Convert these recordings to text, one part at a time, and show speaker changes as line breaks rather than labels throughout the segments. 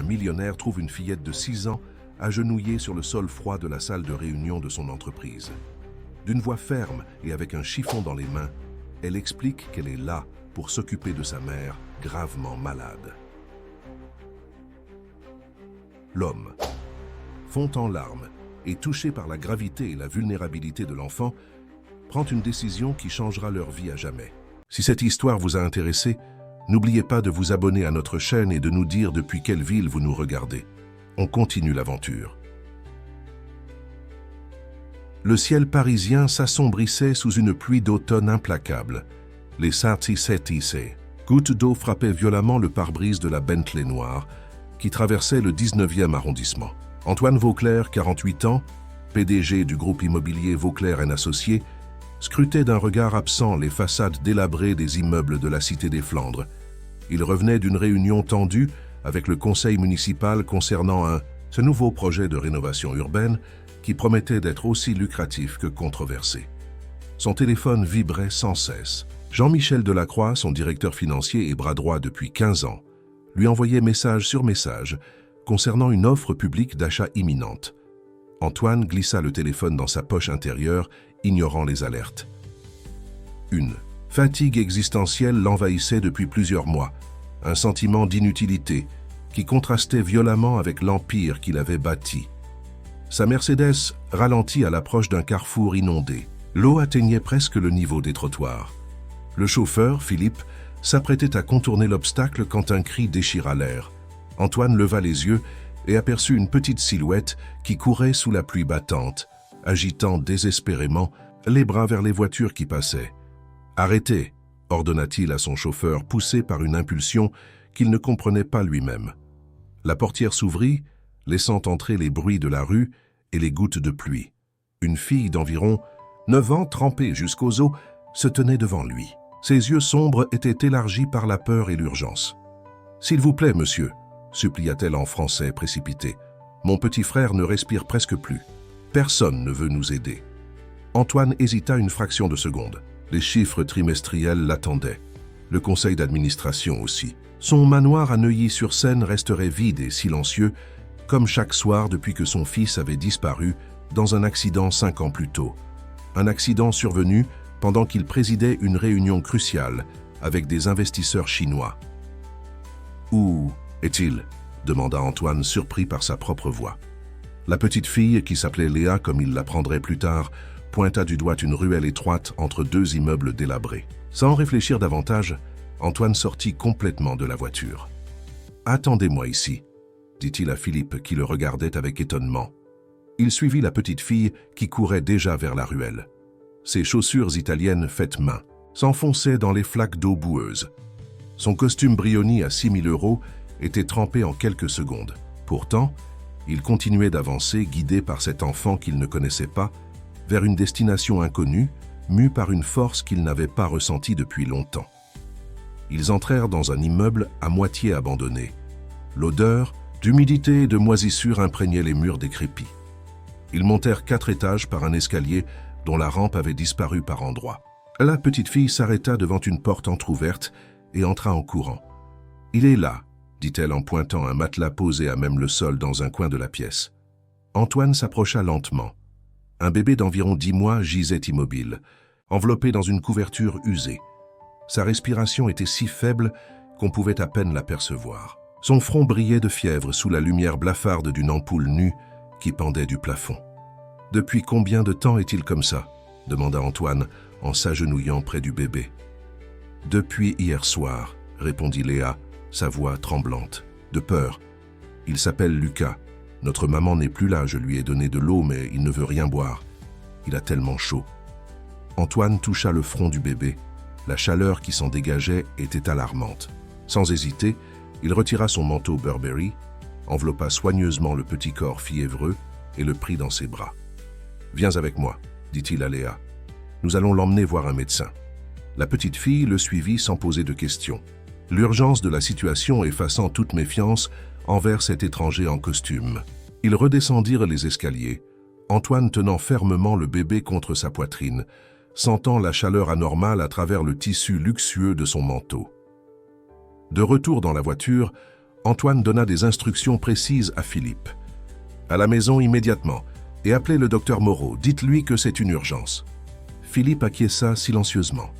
millionnaire trouve une fillette de 6 ans agenouillée sur le sol froid de la salle de réunion de son entreprise. D'une voix ferme et avec un chiffon dans les mains, elle explique qu'elle est là pour s'occuper de sa mère, gravement malade. L'homme, fond en larmes et touché par la gravité et la vulnérabilité de l'enfant, prend une décision qui changera leur vie à jamais. Si cette histoire vous a intéressé, n'oubliez pas de vous abonner à notre chaîne et de nous dire depuis quelle ville vous nous regardez. On continue l'aventure. Le ciel parisien s'assombrissait sous une pluie d'automne implacable. Les sartissétissaient. Gouttes d'eau frappaient violemment le pare-brise de la Bentley noire qui traversait le 19e arrondissement. Antoine Vauclair, 48 ans, PDG du groupe immobilier Vauclair & Associés, scrutait d'un regard absent les façades délabrées des immeubles de la Cité des Flandres. Il revenait d'une réunion tendue avec le conseil municipal concernant ce nouveau projet de rénovation urbaine qui promettait d'être aussi lucratif que controversé. Son téléphone vibrait sans cesse. Jean-Michel Delacroix, son directeur financier et bras droit depuis 15 ans, lui envoyait message sur message concernant une offre publique d'achat imminente. Antoine glissa le téléphone dans sa poche intérieure, ignorant les alertes. Une fatigue existentielle l'envahissait depuis plusieurs mois, un sentiment d'inutilité qui contrastait violemment avec l'empire qu'il avait bâti. Sa Mercedes ralentit à l'approche d'un carrefour inondé. L'eau atteignait presque le niveau des trottoirs. Le chauffeur, Philippe, s'apprêtait à contourner l'obstacle quand un cri déchira l'air. Antoine leva les yeux et aperçut une petite silhouette qui courait sous la pluie battante, agitant désespérément les bras vers les voitures qui passaient. « Arrêtez !» ordonna-t-il à son chauffeur, poussé par une impulsion qu'il ne comprenait pas lui-même. La portière s'ouvrit, laissant entrer les bruits de la rue et les gouttes de pluie. Une fille d'environ 9 ans, trempée jusqu'aux os, se tenait devant lui. Ses yeux sombres étaient élargis par la peur et l'urgence. « S'il vous plaît, monsieur !» supplia-t-elle en français précipité. « Mon petit frère ne respire presque plus. Personne ne veut nous aider. » Antoine hésita une fraction de seconde. Les chiffres trimestriels l'attendaient. Le conseil d'administration aussi. Son manoir à Neuilly-sur-Seine resterait vide et silencieux, comme chaque soir depuis que son fils avait disparu dans un accident 5 ans plus tôt. Un accident survenu pendant qu'il présidait une réunion cruciale avec des investisseurs chinois. « Où est-il » demanda Antoine, surpris par sa propre voix. La petite fille, qui s'appelait Léa comme il l'apprendrait plus tard, pointa du doigt une ruelle étroite entre 2 immeubles délabrés. Sans réfléchir davantage, Antoine sortit complètement de la voiture. « Attendez-moi ici », dit-il à Philippe qui le regardait avec étonnement. Il suivit la petite fille qui courait déjà vers la ruelle. Ses chaussures italiennes faites main s'enfonçaient dans les flaques d'eau boueuse. Son costume Brioni à 6 000 € était trempé en quelques secondes. Pourtant, il continuait d'avancer, guidé par cet enfant qu'il ne connaissait pas, vers une destination inconnue, mue par une force qu'il n'avait pas ressentie depuis longtemps. Ils entrèrent dans un immeuble à moitié abandonné. L'odeur d'humidité et de moisissure imprégnait les murs décrépits. Ils montèrent 4 étages par un escalier dont la rampe avait disparu par endroits. La petite fille s'arrêta devant une porte entr'ouverte et entra en courant. « Il est là », dit-elle en pointant un matelas posé à même le sol dans un coin de la pièce. Antoine s'approcha lentement. Un bébé d'environ 10 mois gisait immobile, enveloppé dans une couverture usée. Sa respiration était si faible qu'on pouvait à peine l'apercevoir. Son front brillait de fièvre sous la lumière blafarde d'une ampoule nue qui pendait du plafond. « Depuis combien de temps est-il comme ça ?» demanda Antoine en s'agenouillant près du bébé. « Depuis hier soir », répondit Léa, sa voix tremblante, de peur. « Il s'appelle Lucas. Notre maman n'est plus là, je lui ai donné de l'eau, mais il ne veut rien boire. Il a tellement chaud. » Antoine toucha le front du bébé. La chaleur qui s'en dégageait était alarmante. Sans hésiter, il retira son manteau Burberry, enveloppa soigneusement le petit corps fiévreux et le prit dans ses bras. « Viens avec moi, » dit-il à Léa. « Nous allons l'emmener voir un médecin. » La petite fille le suivit sans poser de questions. L'urgence de la situation effaçant toute méfiance envers cet étranger en costume. Ils redescendirent les escaliers, Antoine tenant fermement le bébé contre sa poitrine, sentant la chaleur anormale à travers le tissu luxueux de son manteau. De retour dans la voiture, Antoine donna des instructions précises à Philippe. « À la maison immédiatement, et appelez le docteur Moreau, dites-lui que c'est une urgence. » Philippe acquiesça silencieusement,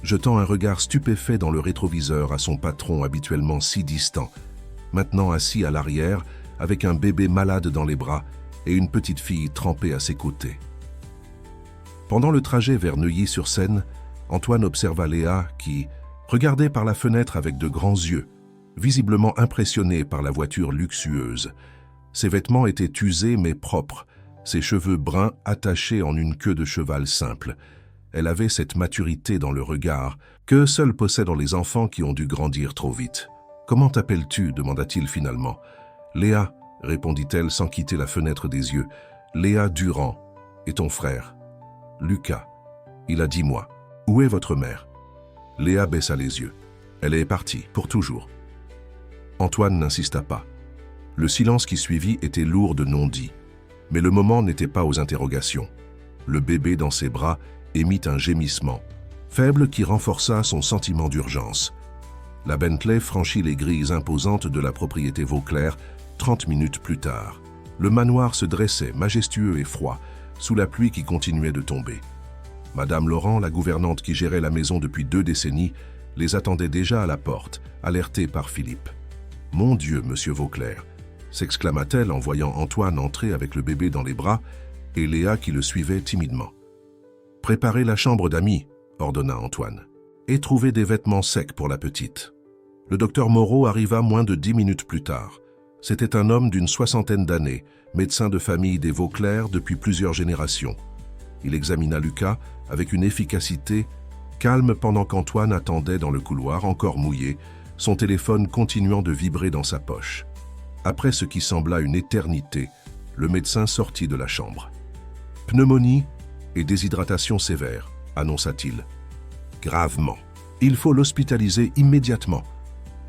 jetant un regard stupéfait dans le rétroviseur à son patron habituellement si distant, maintenant assis à l'arrière avec un bébé malade dans les bras et une petite fille trempée à ses côtés. Pendant le trajet vers Neuilly-sur-Seine, Antoine observa Léa qui regardait par la fenêtre avec de grands yeux, visiblement impressionnée par la voiture luxueuse. Ses vêtements étaient usés mais propres, ses cheveux bruns attachés en une queue de cheval simple. Elle avait cette maturité dans le regard que seuls possèdent les enfants qui ont dû grandir trop vite. « Comment t'appelles-tu » demanda-t-il finalement. « Léa » répondit-elle sans quitter la fenêtre des yeux. « Léa Durand. Et ton frère ?»« Lucas. Il a 10 mois. Où est votre mère ?» Léa baissa les yeux. Elle est partie, pour toujours. Antoine n'insista pas. Le silence qui suivit était lourd de non-dits. Mais le moment n'était pas aux interrogations. Le bébé dans ses bras émit un gémissement, faible qui renforça son sentiment d'urgence. La Bentley franchit les grilles imposantes de la propriété Vauclair 30 minutes plus tard. Le manoir se dressait, majestueux et froid, sous la pluie qui continuait de tomber. Madame Laurent, la gouvernante qui gérait la maison depuis 2 décennies, les attendait déjà à la porte, alertée par Philippe. « Mon Dieu, monsieur Vauclair !» s'exclama-t-elle en voyant Antoine entrer avec le bébé dans les bras et Léa qui le suivait timidement. « Préparez la chambre d'amis » ordonna Antoine, « et trouvez des vêtements secs pour la petite. » Le docteur Moreau arriva moins de 10 minutes plus tard. C'était un homme d'une 60aine d'années, médecin de famille des Vauclair depuis plusieurs générations. Il examina Lucas avec une efficacité calme pendant qu'Antoine attendait dans le couloir, encore mouillé, son téléphone continuant de vibrer dans sa poche. Après ce qui sembla une éternité, le médecin sortit de la chambre. « Pneumonie et déshydratation sévère », annonça-t-il. « Gravement. Il faut l'hospitaliser immédiatement. »«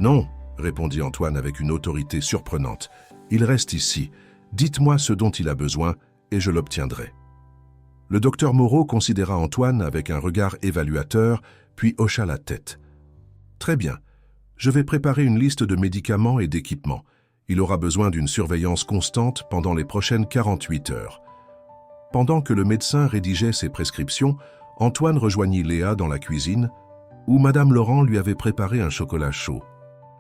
Non », répondit Antoine avec une autorité surprenante. « Il reste ici. Dites-moi ce dont il a besoin et je l'obtiendrai. » Le docteur Moreau considéra Antoine avec un regard évaluateur, puis hocha la tête. « Très bien. Je vais préparer une liste de médicaments et d'équipements. Il aura besoin d'une surveillance constante pendant les prochaines 48 heures. » Pendant que le médecin rédigeait ses prescriptions, Antoine rejoignit Léa dans la cuisine, où Madame Laurent lui avait préparé un chocolat chaud.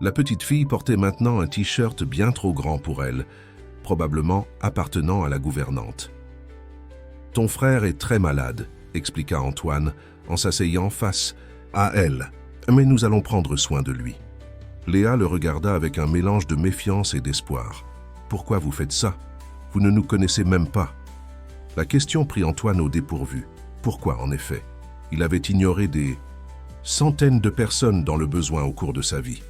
La petite fille portait maintenant un t-shirt bien trop grand pour elle, probablement appartenant à la gouvernante. « Ton frère est très malade », expliqua Antoine en s'asseyant face à elle, « mais nous allons prendre soin de lui. » Léa le regarda avec un mélange de méfiance et d'espoir. « Pourquoi vous faites ça? Vous ne nous connaissez même pas. » La question prit Antoine au dépourvu. Pourquoi, en effet? Il avait ignoré des centaines de personnes dans le besoin au cours de sa vie.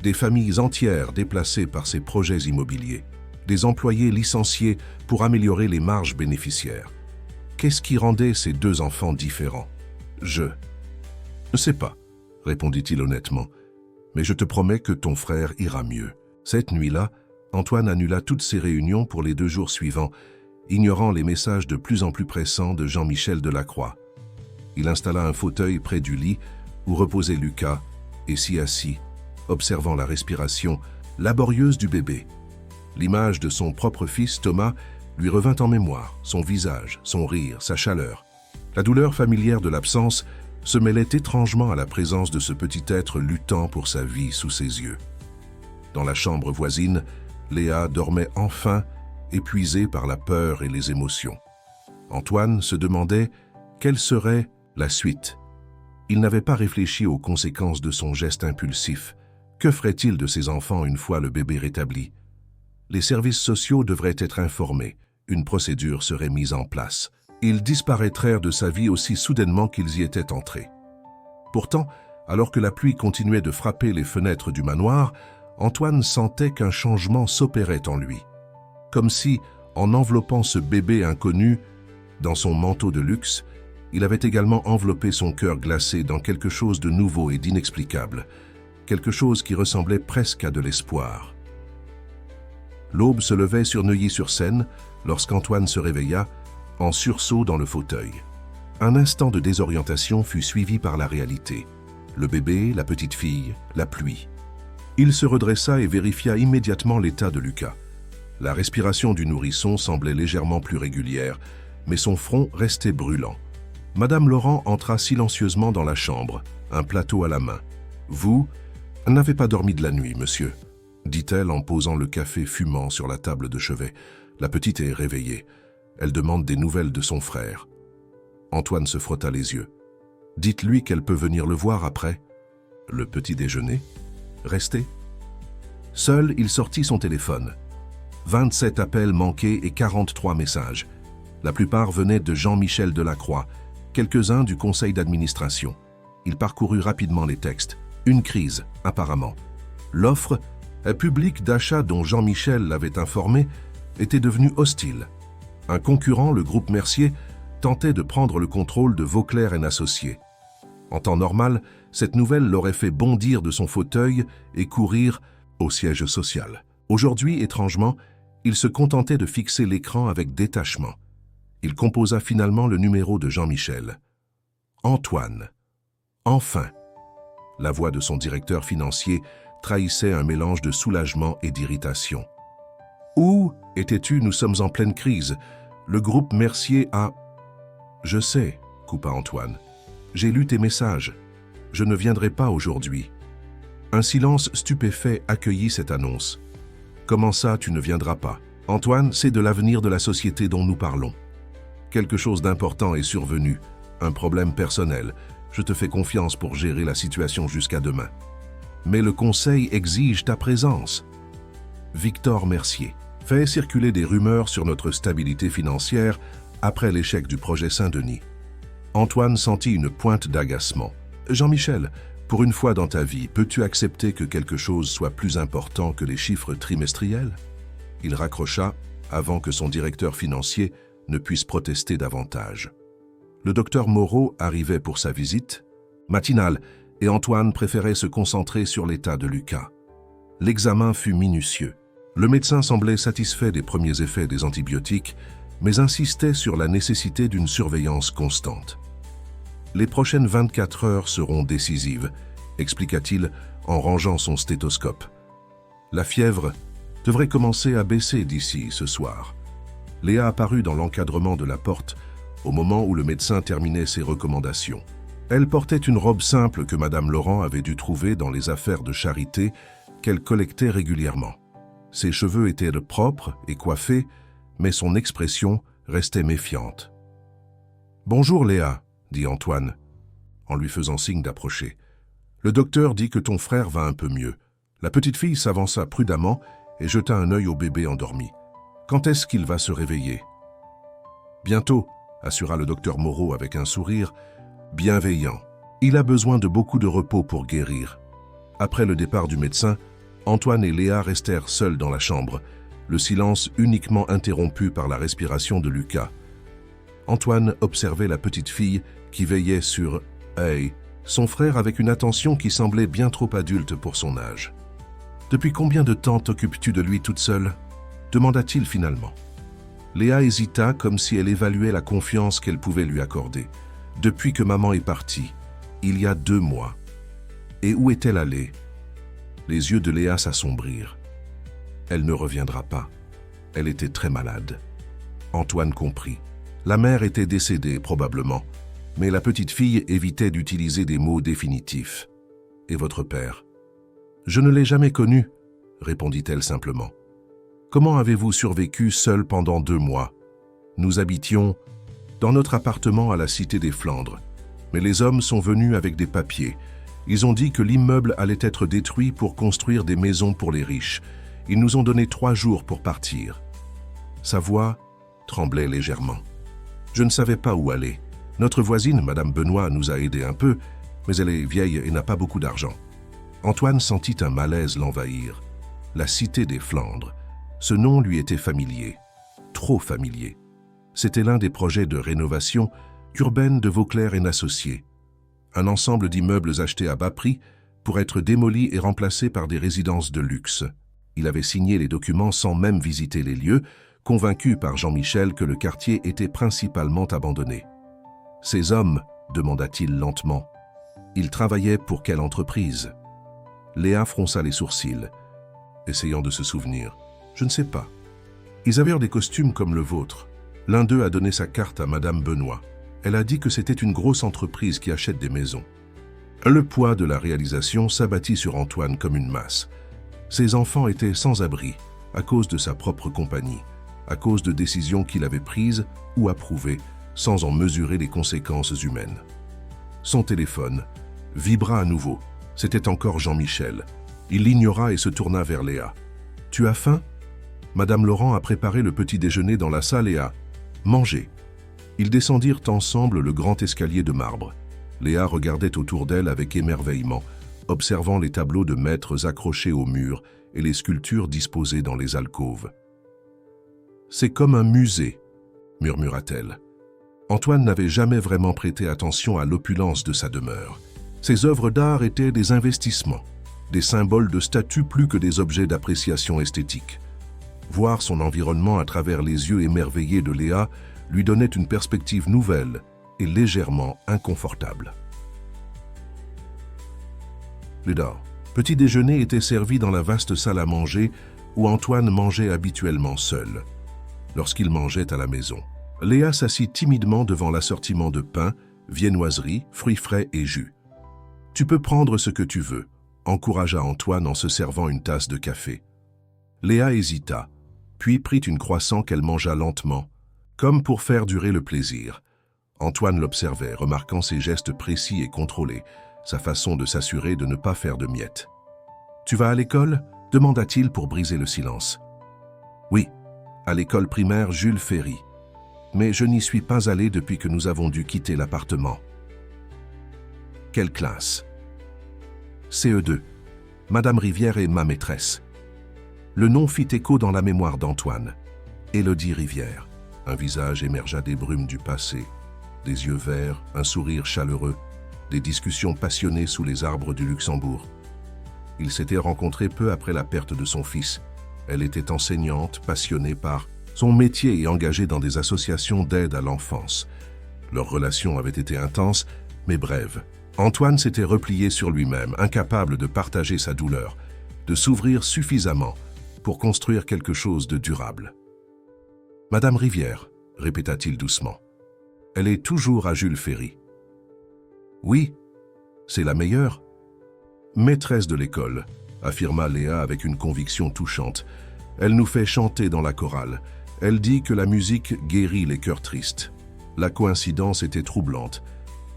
Des familles entières déplacées par ses projets immobiliers. Des employés licenciés pour améliorer les marges bénéficiaires. Qu'est-ce qui rendait ces 2 enfants différents? Je ne sais pas, répondit-il honnêtement. Mais je te promets que ton frère ira mieux. Cette nuit-là, Antoine annula toutes ses réunions pour les 2 jours suivants, ignorant les messages de plus en plus pressants de Jean-Michel Delacroix. Il installa un fauteuil près du lit où reposait Lucas et s'y assit, observant la respiration laborieuse du bébé. L'image de son propre fils, Thomas, lui revint en mémoire, son visage, son rire, sa chaleur. La douleur familière de l'absence se mêlait étrangement à la présence de ce petit être luttant pour sa vie sous ses yeux. Dans la chambre voisine, Léa dormait enfin, épuisée par la peur et les émotions. Antoine se demandait quelle serait la suite. Il n'avait pas réfléchi aux conséquences de son geste impulsif. Que ferait-il de ses enfants une fois le bébé rétabli? Les services sociaux devraient être informés. Une procédure serait mise en place. Ils disparaîtraient de sa vie aussi soudainement qu'ils y étaient entrés. Pourtant, alors que la pluie continuait de frapper les fenêtres du manoir, Antoine sentait qu'un changement s'opérait en lui. Comme si, en enveloppant ce bébé inconnu dans son manteau de luxe, il avait également enveloppé son cœur glacé dans quelque chose de nouveau et d'inexplicable, quelque chose qui ressemblait presque à de l'espoir. L'aube se levait sur Neuilly-sur-Seine lorsqu'Antoine se réveilla, en sursaut dans le fauteuil. Un instant de désorientation fut suivi par la réalité. Le bébé, la petite fille, la pluie. Il se redressa et vérifia immédiatement l'état de Lucas. La respiration du nourrisson semblait légèrement plus régulière, mais son front restait brûlant. Madame Laurent entra silencieusement dans la chambre, un plateau à la main. « Vous n'avez pas dormi de la nuit, monsieur », dit-elle en posant le café fumant sur la table de chevet. La petite est réveillée. Elle demande des nouvelles de son frère. Antoine se frotta les yeux. « Dites-lui qu'elle peut venir le voir après. » Le petit déjeuner ? Restez. Seul, il sortit son téléphone. 27 appels manqués et 43 messages. La plupart venaient de Jean-Michel Delacroix, quelques-uns du conseil d'administration. Il parcourut rapidement les textes. Une crise, apparemment. L'offre, publique d'achat dont Jean-Michel l'avait informé, était devenue hostile. Un concurrent, le groupe Mercier, tentait de prendre le contrôle de Vauclair & Associés. En temps normal, cette nouvelle l'aurait fait bondir de son fauteuil et courir au siège social. Aujourd'hui, étrangement, il se contentait de fixer l'écran avec détachement. Il composa finalement le numéro de Jean-Michel. Antoine. Enfin. La voix de son directeur financier trahissait un mélange de soulagement et d'irritation. Où étais-tu? Nous sommes en pleine crise. Le groupe Mercier a... Je sais, coupa Antoine. J'ai lu tes messages. Je ne viendrai pas aujourd'hui. Un silence stupéfait accueillit cette annonce. Comment ça, tu ne viendras pas? Antoine, c'est de l'avenir de la société dont nous parlons. Quelque chose d'important est survenu, un problème personnel. Je te fais confiance pour gérer la situation jusqu'à demain. Mais le conseil exige ta présence. Victor Mercier. Fait circuler des rumeurs sur notre stabilité financière après l'échec du projet Saint-Denis. Antoine sentit une pointe d'agacement. Jean-Michel, pour une fois dans ta vie, peux-tu accepter que quelque chose soit plus important que les chiffres trimestriels? Il raccrocha avant que son directeur financier ne puisse protester davantage. Le docteur Moreau arrivait pour sa visite matinale et Antoine préférait se concentrer sur l'état de Lucas. L'examen fut minutieux. Le médecin semblait satisfait des premiers effets des antibiotiques, mais insistait sur la nécessité d'une surveillance constante. Les prochaines 24 heures seront décisives, expliqua-t-il en rangeant son stéthoscope. La fièvre devrait commencer à baisser d'ici ce soir. Léa apparut dans l'encadrement de la porte au moment où le médecin terminait ses recommandations. Elle portait une robe simple que Madame Laurent avait dû trouver dans les affaires de charité qu'elle collectait régulièrement. Ses cheveux étaient propres et coiffés, mais son expression restait méfiante. « Bonjour Léa », dit Antoine, en lui faisant signe d'approcher. « Le docteur dit que ton frère va un peu mieux. » La petite fille s'avança prudemment et jeta un œil au bébé endormi. « Quand est-ce qu'il va se réveiller ?»« Bientôt », assura le docteur Moreau avec un sourire bienveillant. « Il a besoin de beaucoup de repos pour guérir. » Après le départ du médecin, Antoine et Léa restèrent seuls dans la chambre, le silence uniquement interrompu par la respiration de Lucas. Antoine observait la petite fille qui veillait sur Hey, son frère avec une attention qui semblait bien trop adulte pour son âge. « Depuis combien de temps t'occupes-tu de lui toute seule ?» demanda-t-il finalement. Léa hésita comme si elle évaluait la confiance qu'elle pouvait lui accorder. « Depuis que maman est partie, il y a 2 mois. » Et où est-elle allée? Les yeux de Léa s'assombrirent. Elle ne reviendra pas. Elle était très malade. Antoine comprit. La mère était décédée, probablement, mais la petite fille évitait d'utiliser des mots définitifs. « Et votre père ?»« Je ne l'ai jamais connu, » répondit-elle simplement. « Comment avez-vous survécu seul pendant 2 mois? Nous habitions dans notre appartement à la Cité des Flandres, mais les hommes sont venus avec des papiers. Ils ont dit que l'immeuble allait être détruit pour construire des maisons pour les riches. Ils nous ont donné 3 jours pour partir. » Sa voix tremblait légèrement. « Je ne savais pas où aller. Notre voisine, Madame Benoît, nous a aidés un peu, mais elle est vieille et n'a pas beaucoup d'argent. » Antoine sentit un malaise l'envahir. La Cité des Flandres. Ce nom lui était familier. Trop familier. C'était l'un des projets de rénovation urbaine de Vauclair & Associés. Un ensemble d'immeubles achetés à bas prix pour être démolis et remplacés par des résidences de luxe. Il avait signé les documents sans même visiter les lieux, convaincu par Jean-Michel que le quartier était principalement abandonné. « Ces hommes » demanda-t-il lentement. « Ils travaillaient pour quelle entreprise ?» Léa fronça les sourcils, essayant de se souvenir. Je ne sais pas. Ils avaient des costumes comme le vôtre. L'un d'eux a donné sa carte à Madame Benoît. Elle a dit que c'était une grosse entreprise qui achète des maisons. Le poids de la réalisation s'abattit sur Antoine comme une masse. Ses enfants étaient sans abri à cause de sa propre compagnie, à cause de décisions qu'il avait prises ou approuvées sans en mesurer les conséquences humaines. Son téléphone vibra à nouveau. C'était encore Jean-Michel. Il l'ignora et se tourna vers Léa. « Tu as faim ?» Madame Laurent a préparé le petit déjeuner dans la salle et a mangé. Ils descendirent ensemble le grand escalier de marbre. Léa regardait autour d'elle avec émerveillement, observant les tableaux de maîtres accrochés au mur et les sculptures disposées dans les alcôves. « C'est comme un musée », murmura-t-elle. Antoine n'avait jamais vraiment prêté attention à l'opulence de sa demeure. Ses œuvres d'art étaient des investissements, des symboles de statut plus que des objets d'appréciation esthétique. Voir son environnement à travers les yeux émerveillés de Léa lui donnait une perspective nouvelle et légèrement inconfortable. Le petit déjeuner était servi dans la vaste salle à manger où Antoine mangeait habituellement seul. Lorsqu'il mangeait à la maison, Léa s'assit timidement devant l'assortiment de pain, viennoiseries, fruits frais et jus. « Tu peux prendre ce que tu veux », encouragea Antoine en se servant une tasse de café. Léa hésita, puis prit une croissant qu'elle mangea lentement, comme pour faire durer le plaisir. Antoine l'observait, remarquant ses gestes précis et contrôlés, sa façon de s'assurer de ne pas faire de miettes. « Tu vas à l'école » demanda-t-il pour briser le silence. « Oui, à l'école primaire Jules Ferry. Mais je n'y suis pas allé depuis que nous avons dû quitter l'appartement. » « Quelle classe ?»« CE2. Madame Rivière est ma maîtresse. » Le nom fit écho dans la mémoire d'Antoine. Élodie Rivière. Un visage émergea des brumes du passé, des yeux verts, un sourire chaleureux, des discussions passionnées sous les arbres du Luxembourg. Ils s'étaient rencontrés peu après la perte de son fils. Elle était enseignante, passionnée par son métier et engagée dans des associations d'aide à l'enfance. Leur relation avait été intense, mais brève. Antoine s'était replié sur lui-même, incapable de partager sa douleur, de s'ouvrir suffisamment pour construire quelque chose de durable. « Madame Rivière », répéta-t-il doucement. « Elle est toujours à Jules Ferry. »« Oui, c'est la meilleure. »« Maîtresse de l'école », affirma Léa avec une conviction touchante. « Elle nous fait chanter dans la chorale. Elle dit que la musique guérit les cœurs tristes. » La coïncidence était troublante.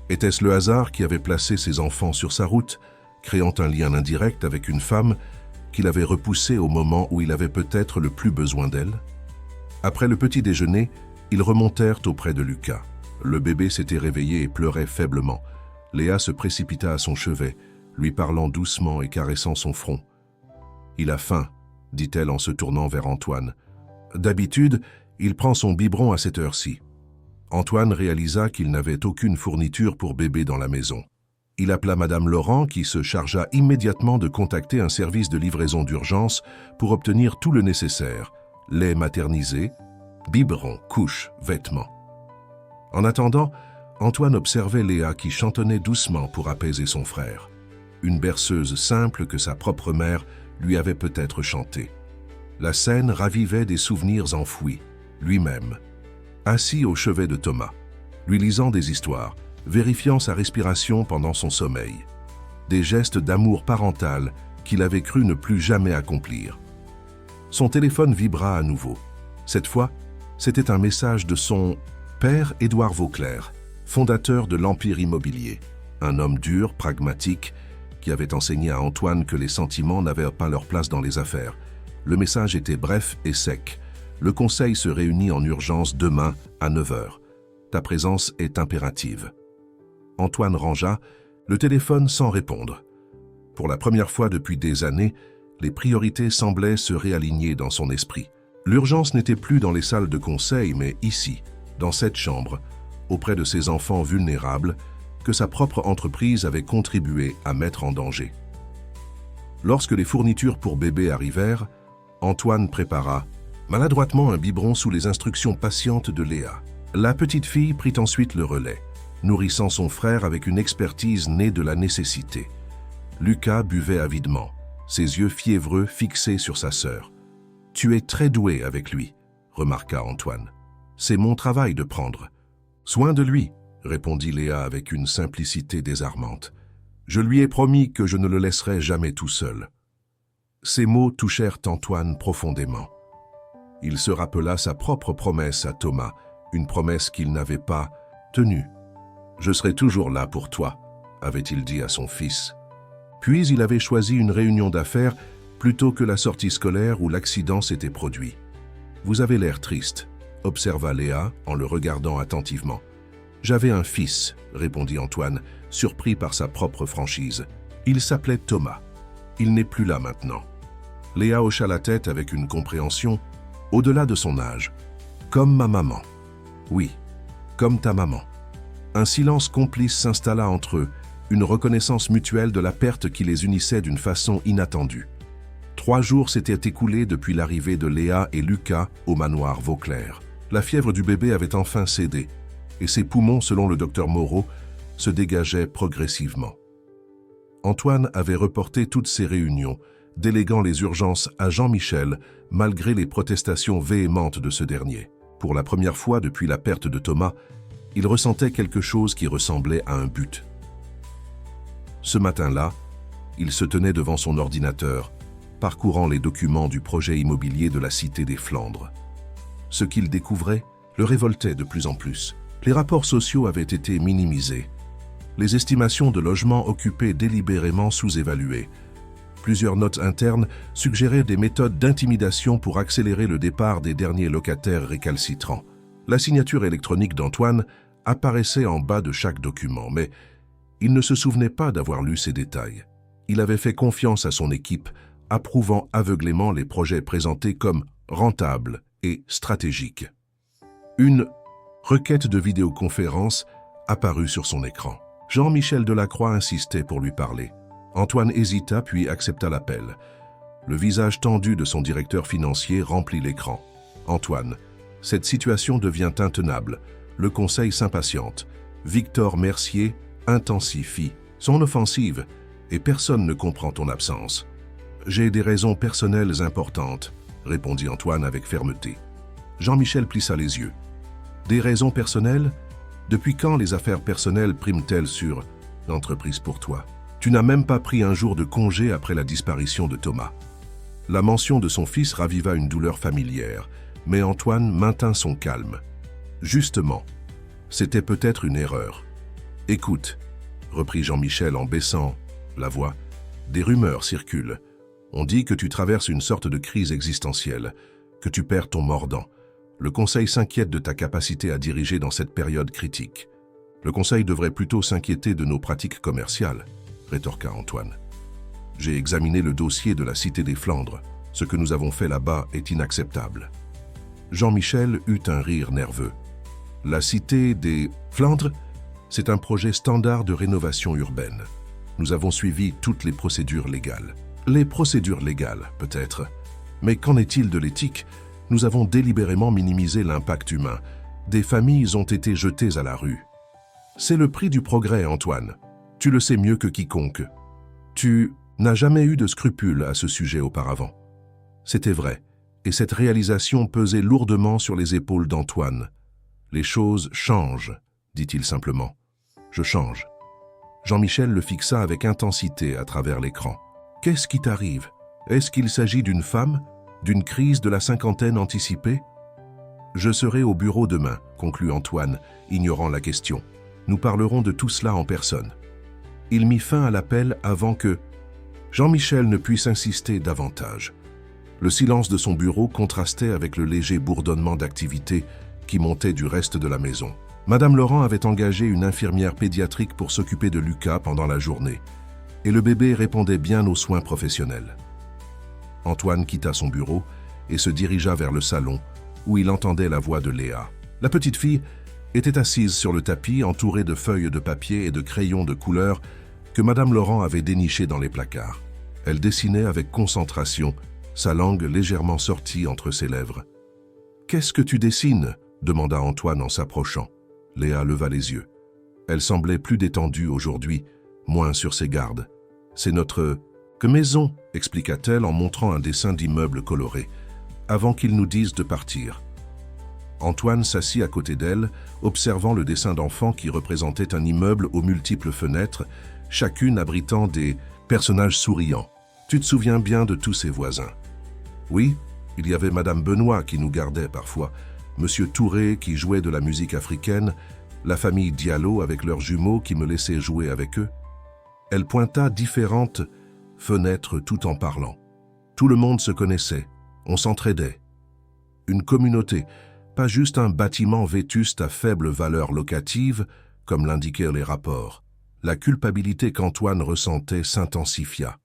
Était-ce le hasard qui avait placé ses enfants sur sa route, créant un lien indirect avec une femme qu'il avait repoussée au moment où il avait peut-être le plus besoin d'elle? Après le petit déjeuner, ils remontèrent auprès de Lucas. Le bébé s'était réveillé et pleurait faiblement. Léa se précipita à son chevet, lui parlant doucement et caressant son front. « Il a faim », dit-elle en se tournant vers Antoine. « D'habitude, il prend son biberon à cette heure-ci. » Antoine réalisa qu'il n'avait aucune fourniture pour bébé dans la maison. Il appela Madame Laurent qui se chargea immédiatement de contacter un service de livraison d'urgence pour obtenir tout le nécessaire, lait maternisé, biberon, couches, vêtements. En attendant, Antoine observait Léa qui chantonnait doucement pour apaiser son frère. Une berceuse simple que sa propre mère lui avait peut-être chantée. La scène ravivait des souvenirs enfouis, lui-même, assis au chevet de Thomas, lui lisant des histoires, vérifiant sa respiration pendant son sommeil. Des gestes d'amour parental qu'il avait cru ne plus jamais accomplir. Son téléphone vibra à nouveau. Cette fois, c'était un message de son père Édouard Vauclair, fondateur de l'Empire immobilier, un homme dur, pragmatique, qui avait enseigné à Antoine que les sentiments n'avaient pas leur place dans les affaires. Le message était bref et sec. Le conseil se réunit en urgence demain à 9 h. Ta présence est impérative. Antoine rangea le téléphone sans répondre. Pour la première fois depuis des années, les priorités semblaient se réaligner dans son esprit. L'urgence n'était plus dans les salles de conseil, mais ici, dans cette chambre, auprès de ces enfants vulnérables que sa propre entreprise avait contribué à mettre en danger. Lorsque les fournitures pour bébé arrivèrent, Antoine prépara maladroitement un biberon sous les instructions patientes de Léa. La petite fille prit ensuite le relais, nourrissant son frère avec une expertise née de la nécessité. Lucas buvait avidement. ses yeux fiévreux fixés sur sa sœur. « Tu es très doué avec lui, » remarqua Antoine. « C'est mon travail de prendre soin de lui, » répondit Léa avec une simplicité désarmante. « Je lui ai promis que je ne le laisserai jamais tout seul. » Ces mots touchèrent Antoine profondément. Il se rappela sa propre promesse à Thomas, une promesse qu'il n'avait pas tenue. « Je serai toujours là pour toi », avait-il dit à son fils. Puis il avait choisi une réunion d'affaires plutôt que la sortie scolaire où l'accident s'était produit. « Vous avez l'air triste », observa Léa en le regardant attentivement. « J'avais un fils », répondit Antoine, surpris par sa propre franchise. « Il s'appelait Thomas. Il n'est plus là maintenant. » Léa hocha la tête avec une compréhension au-delà de son âge. « Comme ma maman. » « Oui, comme ta maman. » Un silence complice s'installa entre eux, une reconnaissance mutuelle de la perte qui les unissait d'une façon inattendue. 3 jours s'étaient écoulés depuis l'arrivée de Léa et Lucas au manoir Vauclair. La fièvre du bébé avait enfin cédé, et ses poumons, selon le docteur Moreau, se dégageaient progressivement. Antoine avait reporté toutes ses réunions, déléguant les urgences à Jean-Michel, malgré les protestations véhémentes de ce dernier. Pour la première fois depuis la perte de Thomas, il ressentait quelque chose qui ressemblait à un but. Ce matin-là, il se tenait devant son ordinateur, parcourant les documents du projet immobilier de la Cité des Flandres. Ce qu'il découvrait le révoltait de plus en plus. Les rapports sociaux avaient été minimisés. Les estimations de logements occupés délibérément sous-évaluées. Plusieurs notes internes suggéraient des méthodes d'intimidation pour accélérer le départ des derniers locataires récalcitrants. La signature électronique d'Antoine apparaissait en bas de chaque document, mais il ne se souvenait pas d'avoir lu ces détails. Il avait fait confiance à son équipe, approuvant aveuglément les projets présentés comme rentables et stratégiques. Une requête de vidéoconférence apparut sur son écran. Jean-Michel Delacroix insistait pour lui parler. Antoine hésita puis accepta l'appel. Le visage tendu de son directeur financier remplit l'écran. « Antoine, cette situation devient intenable. Le conseil s'impatiente. Victor Mercier intensifie son offensive et personne ne comprend ton absence. »« J'ai des raisons personnelles importantes, » répondit Antoine avec fermeté. Jean-Michel plissa les yeux. « Des raisons personnelles? Depuis quand les affaires personnelles priment-elles sur l'entreprise pour toi? Tu n'as même pas pris un jour de congé après la disparition de Thomas. » La mention de son fils raviva une douleur familière, mais Antoine maintint son calme. « Justement, c'était peut-être une erreur. »« Écoute, » reprit Jean-Michel en baissant la voix, « des rumeurs circulent. On dit que tu traverses une sorte de crise existentielle, que tu perds ton mordant. Le Conseil s'inquiète de ta capacité à diriger dans cette période critique. Le Conseil devrait plutôt s'inquiéter de nos pratiques commerciales, » rétorqua Antoine. « J'ai examiné le dossier de la Cité des Flandres. Ce que nous avons fait là-bas est inacceptable. » Jean-Michel eut un rire nerveux. « La Cité des Flandres, c'est un projet standard de rénovation urbaine. Nous avons suivi toutes les procédures légales. » Les procédures légales, peut-être. Mais qu'en est-il de l'éthique? Nous avons délibérément minimisé l'impact humain. Des familles ont été jetées à la rue. C'est le prix du progrès, Antoine. Tu le sais mieux que quiconque. Tu n'as jamais eu de scrupules à ce sujet auparavant. C'était vrai, et cette réalisation pesait lourdement sur les épaules d'Antoine. Les choses changent, dit-il simplement. Je change. Jean-Michel le fixa avec intensité à travers l'écran. Qu'est-ce qui t'arrive? Est-ce qu'il s'agit d'une femme? D'une crise de la cinquantaine anticipée? Je serai au bureau demain, conclut Antoine, ignorant la question. Nous parlerons de tout cela en personne. Il mit fin à l'appel avant que Jean-Michel ne puisse insister davantage. Le silence de son bureau contrastait avec le léger bourdonnement d'activité qui montait du reste de la maison. Madame Laurent avait engagé une infirmière pédiatrique pour s'occuper de Lucas pendant la journée, et le bébé répondait bien aux soins professionnels. Antoine quitta son bureau et se dirigea vers le salon, où il entendait la voix de Léa. La petite fille était assise sur le tapis, entourée de feuilles de papier et de crayons de couleur que Madame Laurent avait dénichés dans les placards. Elle dessinait avec concentration, sa langue légèrement sortie entre ses lèvres. « Qu'est-ce que tu dessines ?» demanda Antoine en s'approchant. Léa leva les yeux. Elle semblait plus détendue aujourd'hui, moins sur ses gardes. « C'est notre Que maison, expliqua-t-elle en montrant un dessin d'immeuble coloré, avant qu'ils nous disent de partir. Antoine s'assit à côté d'elle, observant le dessin d'enfant qui représentait un immeuble aux multiples fenêtres, chacune abritant des personnages souriants. Tu te souviens bien de tous ses voisins? Oui, il y avait Madame Benoît qui nous gardait parfois, Monsieur Touré qui jouait de la musique africaine, la famille Diallo avec leurs jumeaux qui me laissaient jouer avec eux. Elle pointa différentes fenêtres tout en parlant. Tout le monde se connaissait, on s'entraidait. Une communauté, pas juste un bâtiment vétuste à faible valeur locative, comme l'indiquaient les rapports. La culpabilité qu'Antoine ressentait s'intensifia.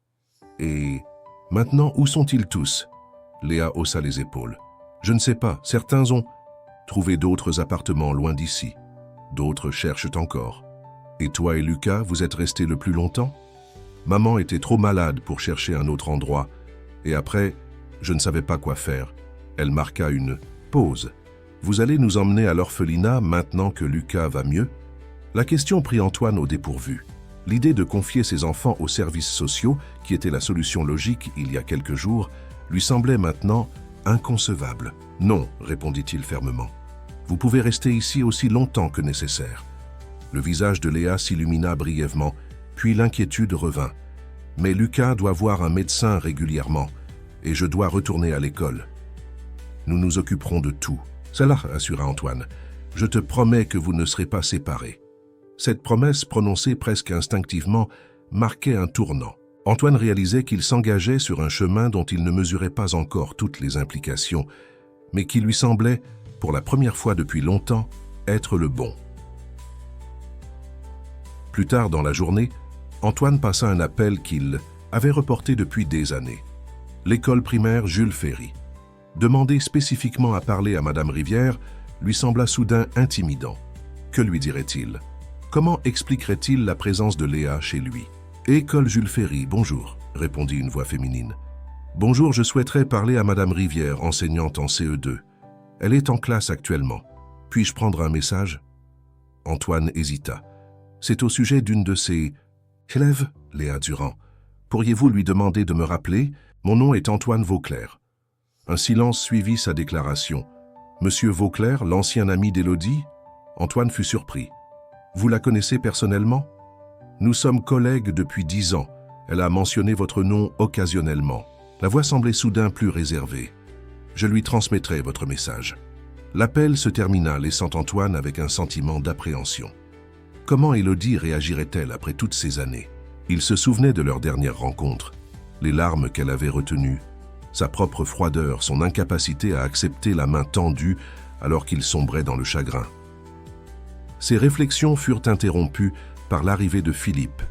Et maintenant, où sont-ils tous? Léa haussa les épaules. Je ne sais pas, certains ont trouvé d'autres appartements loin d'ici. D'autres cherchent encore. Et toi et Lucas, vous êtes restés le plus longtemps? Maman était trop malade pour chercher un autre endroit. Et après, je ne savais pas quoi faire. Elle marqua une pause. Vous allez nous emmener à l'orphelinat maintenant que Lucas va mieux? La question prit Antoine au dépourvu. L'idée de confier ses enfants aux services sociaux, qui était la solution logique il y a quelques jours, lui semblait maintenant inconcevable. Non, répondit-il fermement. Vous pouvez rester ici aussi longtemps que nécessaire. Le visage de Léa s'illumina brièvement, puis l'inquiétude revint. Mais Lucas doit voir un médecin régulièrement, et je dois retourner à l'école. Nous nous occuperons de tout. Cela, assura Antoine. Je te promets que vous ne serez pas séparés. Cette promesse, prononcée presque instinctivement, marquait un tournant. Antoine réalisait qu'il s'engageait sur un chemin dont il ne mesurait pas encore toutes les implications, mais qui lui semblait, pour la première fois depuis longtemps, être le bon. Plus tard dans la journée, Antoine passa un appel qu'il avait reporté depuis des années. L'école primaire Jules Ferry. Demander spécifiquement à parler à Madame Rivière lui sembla soudain intimidant. Que lui dirait-il? Comment expliquerait-il la présence de Léa chez lui? École Jules Ferry, bonjour, répondit une voix féminine. Bonjour, je souhaiterais parler à Madame Rivière, enseignante en CE2. Elle est en classe actuellement. Puis-je prendre un message? Antoine hésita. C'est au sujet d'une de ses élèves, Léa Durand. Pourriez-vous lui demander de me rappeler? Mon nom est Antoine Vauclair. Un silence suivit sa déclaration. Monsieur Vauclair, l'ancien ami d'Élodie? Antoine fut surpris. Vous la connaissez personnellement? Nous sommes collègues depuis 10 ans. Elle a mentionné votre nom occasionnellement. La voix semblait soudain plus réservée. Je lui transmettrai votre message. L'appel se termina, laissant Antoine avec un sentiment d'appréhension. Comment Élodie réagirait-elle après toutes ces années? Il se souvenait de leur dernière rencontre, les larmes qu'elle avait retenues, sa propre froideur, son incapacité à accepter la main tendue alors qu'il sombrait dans le chagrin. Ses réflexions furent interrompues par l'arrivée de Philippe.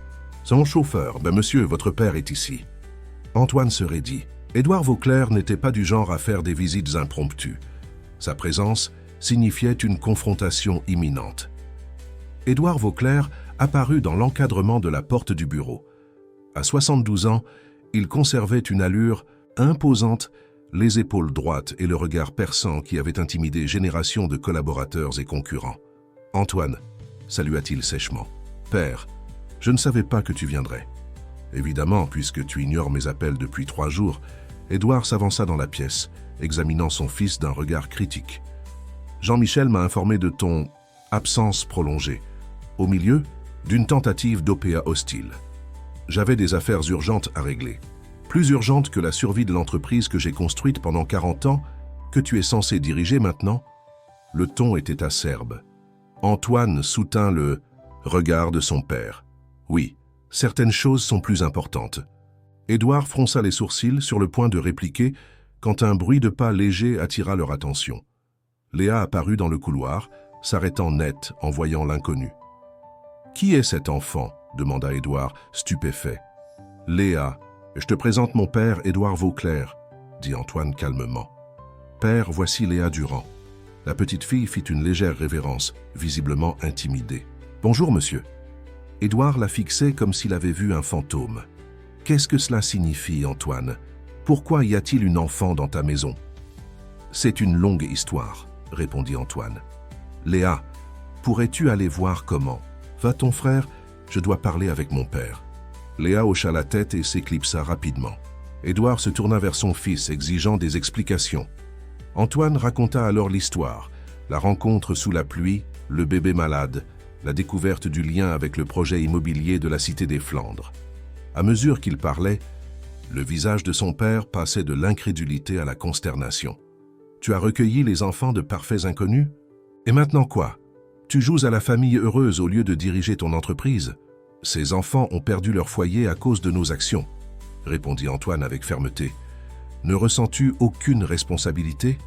Son chauffeur, monsieur, votre père est ici. Antoine se raidit. Édouard Vauclair n'était pas du genre à faire des visites impromptues. Sa présence signifiait une confrontation imminente. Édouard Vauclair apparut dans l'encadrement de la porte du bureau. À 72 ans, il conservait une allure imposante, les épaules droites et le regard perçant qui avait intimidé générations de collaborateurs et concurrents. « Antoine », salua-t-il sèchement. « Père, je ne savais pas que tu viendrais. » Évidemment, puisque tu ignores mes appels depuis 3 jours, Édouard s'avança dans la pièce, examinant son fils d'un regard critique. Jean-Michel m'a informé de ton absence prolongée, au milieu d'une tentative d'OPA hostile. J'avais des affaires urgentes à régler. Plus urgentes que la survie de l'entreprise que j'ai construite pendant 40 ans, que tu es censé diriger maintenant. Le ton était acerbe. Antoine soutint le regard de son père. Oui, certaines choses sont plus importantes. Édouard fronça les sourcils sur le point de répliquer quand un bruit de pas léger attira leur attention. Léa apparut dans le couloir, s'arrêtant net en voyant l'inconnu. « Qui est cet enfant ?» demanda Édouard, stupéfait. « Léa, je te présente mon père, Édouard Vauclair, » dit Antoine calmement. « Père, voici Léa Durand. » La petite fille fit une légère révérence, visiblement intimidée. « Bonjour, monsieur. » Édouard la fixait comme s'il avait vu un fantôme. « Qu'est-ce que cela signifie, Antoine? Pourquoi y a-t-il une enfant dans ta maison? » « C'est une longue histoire, » répondit Antoine. « Léa, pourrais-tu aller voir comment? Va ton frère, je dois parler avec mon père. » Léa hocha la tête et s'éclipsa rapidement. Édouard se tourna vers son fils, exigeant des explications. Antoine raconta alors l'histoire, la rencontre sous la pluie, le bébé malade, la découverte du lien avec le projet immobilier de la Cité des Flandres. À mesure qu'il parlait, le visage de son père passait de l'incrédulité à la consternation. « Tu as recueilli les enfants de parfaits inconnus? Et maintenant quoi? Tu joues à la famille heureuse au lieu de diriger ton entreprise. Ces enfants ont perdu leur foyer à cause de nos actions, » répondit Antoine avec fermeté. « Ne ressens-tu aucune responsabilité ?»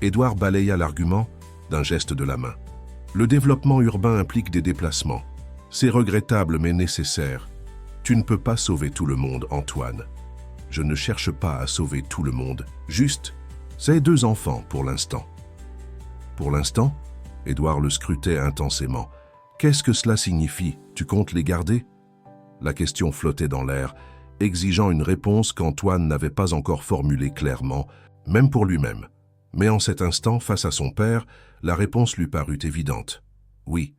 Édouard balaya l'argument d'un geste de la main. « Le développement urbain implique des déplacements. C'est regrettable mais nécessaire. Tu ne peux pas sauver tout le monde, Antoine. Je ne cherche pas à sauver tout le monde. Juste, c'est 2 enfants pour l'instant. » Pour l'instant, Édouard le scrutait intensément. « Qu'est-ce que cela signifie? Tu comptes les garder ?» La question flottait dans l'air, exigeant une réponse qu'Antoine n'avait pas encore formulée clairement, même pour lui-même. Mais en cet instant, face à son père, la réponse lui parut évidente. « Oui,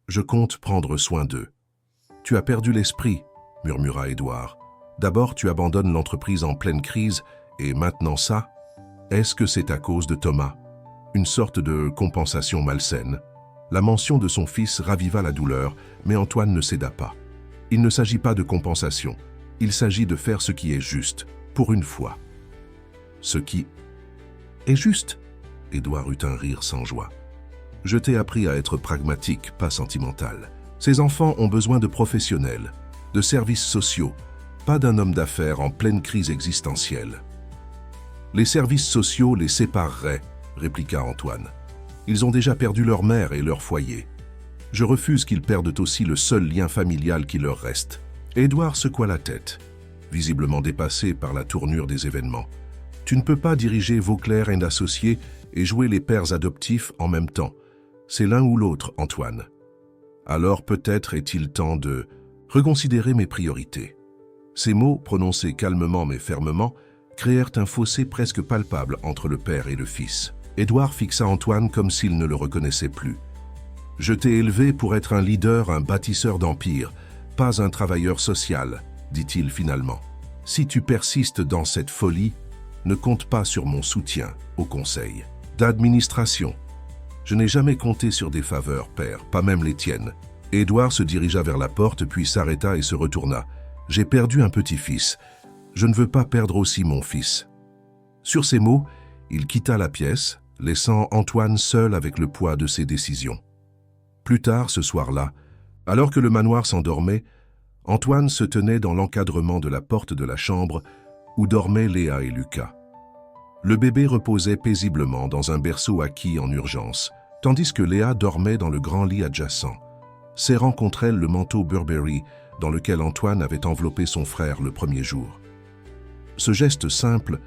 je compte prendre soin d'eux. »« Tu as perdu l'esprit, » murmura Édouard. « D'abord, tu abandonnes l'entreprise en pleine crise, et maintenant ça? Est-ce que c'est à cause de Thomas ?» Une sorte de compensation malsaine. La mention de son fils raviva la douleur, mais Antoine ne céda pas. Il ne s'agit pas de compensation. Il s'agit de faire ce qui est juste, pour une fois. Ce qui est juste? Édouard eut un rire sans joie. Je t'ai appris à être pragmatique, pas sentimental. Ces enfants ont besoin de professionnels, de services sociaux, pas d'un homme d'affaires en pleine crise existentielle. Les services sociaux les sépareraient, répliqua Antoine. Ils ont déjà perdu leur mère et leur foyer. Je refuse qu'ils perdent aussi le seul lien familial qui leur reste. Édouard secoua la tête, visiblement dépassé par la tournure des événements. Tu ne peux pas diriger Vauclair & Associés et jouer les pères adoptifs en même temps. C'est l'un ou l'autre, Antoine. Alors peut-être est-il temps de reconsidérer mes priorités. Ces mots, prononcés calmement mais fermement, créèrent un fossé presque palpable entre le père et le fils. Édouard fixa Antoine comme s'il ne le reconnaissait plus. « Je t'ai élevé pour être un leader, un bâtisseur d'empire, pas un travailleur social, » dit-il finalement. « Si tu persistes dans cette folie, ne compte pas sur mon soutien au conseil d'administration. Je n'ai jamais compté sur des faveurs, père, pas même les tiennes. » Édouard se dirigea vers la porte, puis s'arrêta et se retourna. « J'ai perdu un petit-fils. Je ne veux pas perdre aussi mon fils. » Sur ces mots, il quitta la pièce, laissant Antoine seul avec le poids de ses décisions. Plus tard, ce soir-là, alors que le manoir s'endormait, Antoine se tenait dans l'encadrement de la porte de la chambre où dormaient Léa et Lucas. Le bébé reposait paisiblement dans un berceau acquis en urgence, tandis que Léa dormait dans le grand lit adjacent, serrant contre elle le manteau Burberry dans lequel Antoine avait enveloppé son frère le premier jour. Ce geste simple,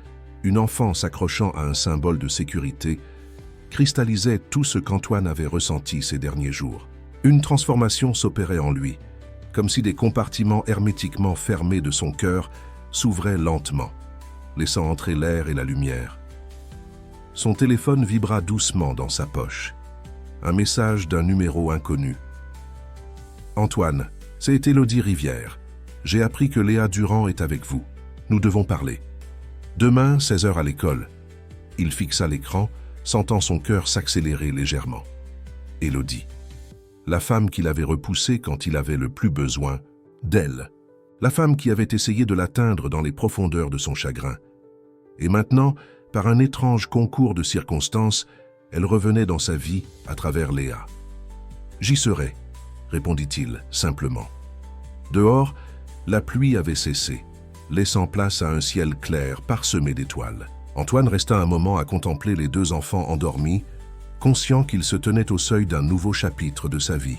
une enfant s'accrochant à un symbole de sécurité, cristallisait tout ce qu'Antoine avait ressenti ces derniers jours. Une transformation s'opérait en lui, comme si des compartiments hermétiquement fermés de son cœur s'ouvraient lentement, laissant entrer l'air et la lumière. Son téléphone vibra doucement dans sa poche. Un message d'un numéro inconnu. « Antoine, c'est Élodie Rivière. J'ai appris que Léa Durand est avec vous. Nous devons parler. Demain, 16h à l'école. » Il fixa l'écran, sentant son cœur s'accélérer légèrement. Élodie. La femme qu'il avait repoussée quand il avait le plus besoin d'elle. La femme qui avait essayé de l'atteindre dans les profondeurs de son chagrin. Et maintenant, par un étrange concours de circonstances, elle revenait dans sa vie à travers Léa. « J'y serai », répondit-il simplement. Dehors, la pluie avait cessé, laissant place à un ciel clair parsemé d'étoiles. Antoine resta un moment à contempler les 2 enfants endormis, conscient qu'il se tenait au seuil d'un nouveau chapitre de sa vie.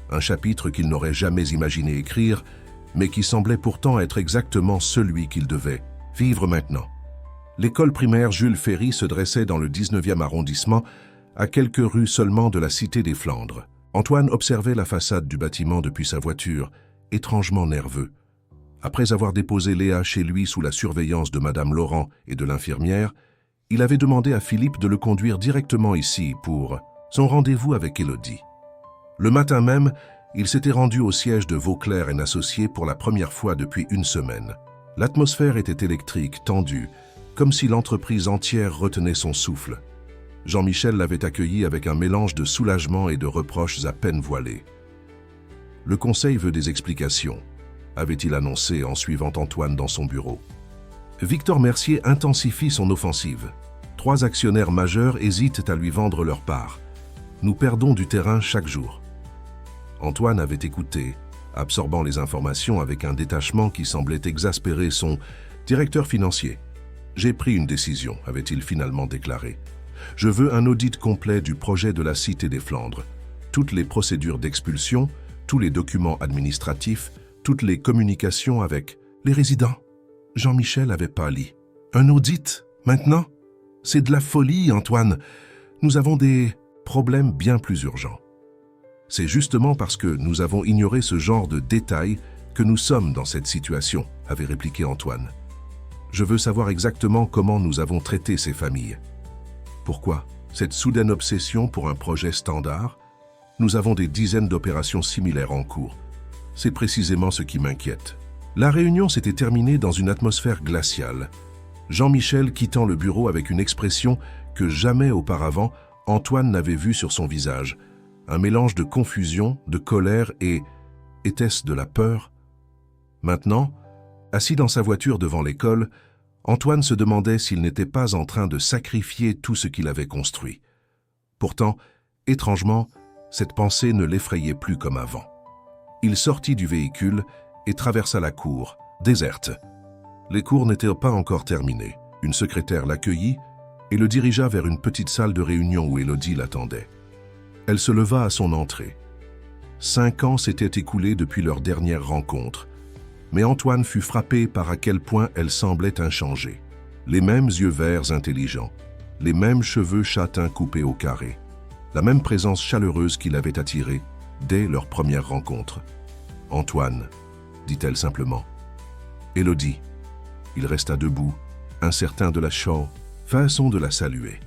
Un chapitre qu'il n'aurait jamais imaginé écrire, mais qui semblait pourtant être exactement celui qu'il devait vivre maintenant. L'école primaire Jules Ferry se dressait dans le 19e arrondissement, à quelques rues seulement de la Cité des Flandres. Antoine observait la façade du bâtiment depuis sa voiture, étrangement nerveux. Après avoir déposé Léa chez lui sous la surveillance de Madame Laurent et de l'infirmière, il avait demandé à Philippe de le conduire directement ici pour son rendez-vous avec Élodie. Le matin même, Il s'était rendu au siège de Vauclair & Associés pour la première fois depuis une semaine. L'atmosphère était électrique, tendue, comme si l'entreprise entière retenait son souffle. Jean-Michel l'avait accueilli avec un mélange de soulagement et de reproches à peine voilés. « Le conseil veut des explications », avait-il annoncé en suivant Antoine dans son bureau. Victor Mercier intensifie son offensive. 3 actionnaires majeurs hésitent à lui vendre leur part. Nous perdons du terrain chaque jour. Antoine avait écouté, absorbant les informations avec un détachement qui semblait exaspérer son directeur financier. « J'ai pris une décision », avait-il finalement déclaré. « Je veux un audit complet du projet de la Cité des Flandres. Toutes les procédures d'expulsion, tous les documents administratifs, toutes les communications avec les résidents. » Jean-Michel avait pâli. « Un audit, maintenant ? C'est de la folie, Antoine. Nous avons des problèmes bien plus urgents. » C'est justement parce que nous avons ignoré ce genre de détails que nous sommes dans cette situation, avait répliqué Antoine. Je veux savoir exactement comment nous avons traité ces familles. Pourquoi cette soudaine obsession pour un projet standard? Nous avons des dizaines d'opérations similaires en cours. C'est précisément ce qui m'inquiète. La réunion s'était terminée dans une atmosphère glaciale. Jean-Michel quittant le bureau avec une expression que jamais auparavant Antoine n'avait vue sur son visage. Un mélange de confusion, de colère et... était-ce de la peur? Maintenant, assis dans sa voiture devant l'école, Antoine se demandait s'il n'était pas en train de sacrifier tout ce qu'il avait construit. Pourtant, étrangement, cette pensée ne l'effrayait plus comme avant. Il sortit du véhicule et traversa la cour, déserte. Les cours n'étaient pas encore terminés. Une secrétaire l'accueillit et le dirigea vers une petite salle de réunion où Élodie l'attendait. Elle se leva à son entrée. 5 ans s'étaient écoulés depuis leur dernière rencontre, mais Antoine fut frappé par à quel point elle semblait inchangée. Les mêmes yeux verts intelligents, les mêmes cheveux châtains coupés au carré, la même présence chaleureuse qui l'avait attiré dès leur première rencontre. « Antoine », dit-elle simplement. « Élodie ». Il resta debout, incertain de la façon de la saluer.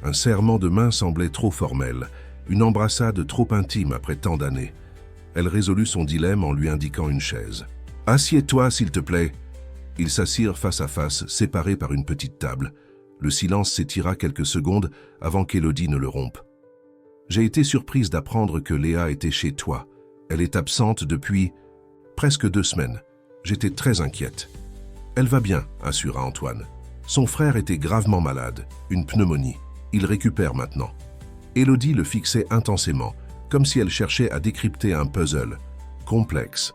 Un serrement de main semblait trop formel, une embrassade trop intime après tant d'années. Elle résolut son dilemme en lui indiquant une chaise. « Assieds-toi, s'il te plaît. » Ils s'assirent face à face, séparés par une petite table. Le silence s'étira quelques secondes avant qu'Élodie ne le rompe. « J'ai été surprise d'apprendre que Léa était chez toi. Elle est absente depuis presque 2 semaines. J'étais très inquiète. »« Elle va bien, » assura Antoine. Son frère était gravement malade, une pneumonie. Il récupère maintenant. Élodie le fixait intensément, comme si elle cherchait à décrypter un puzzle. Complexe.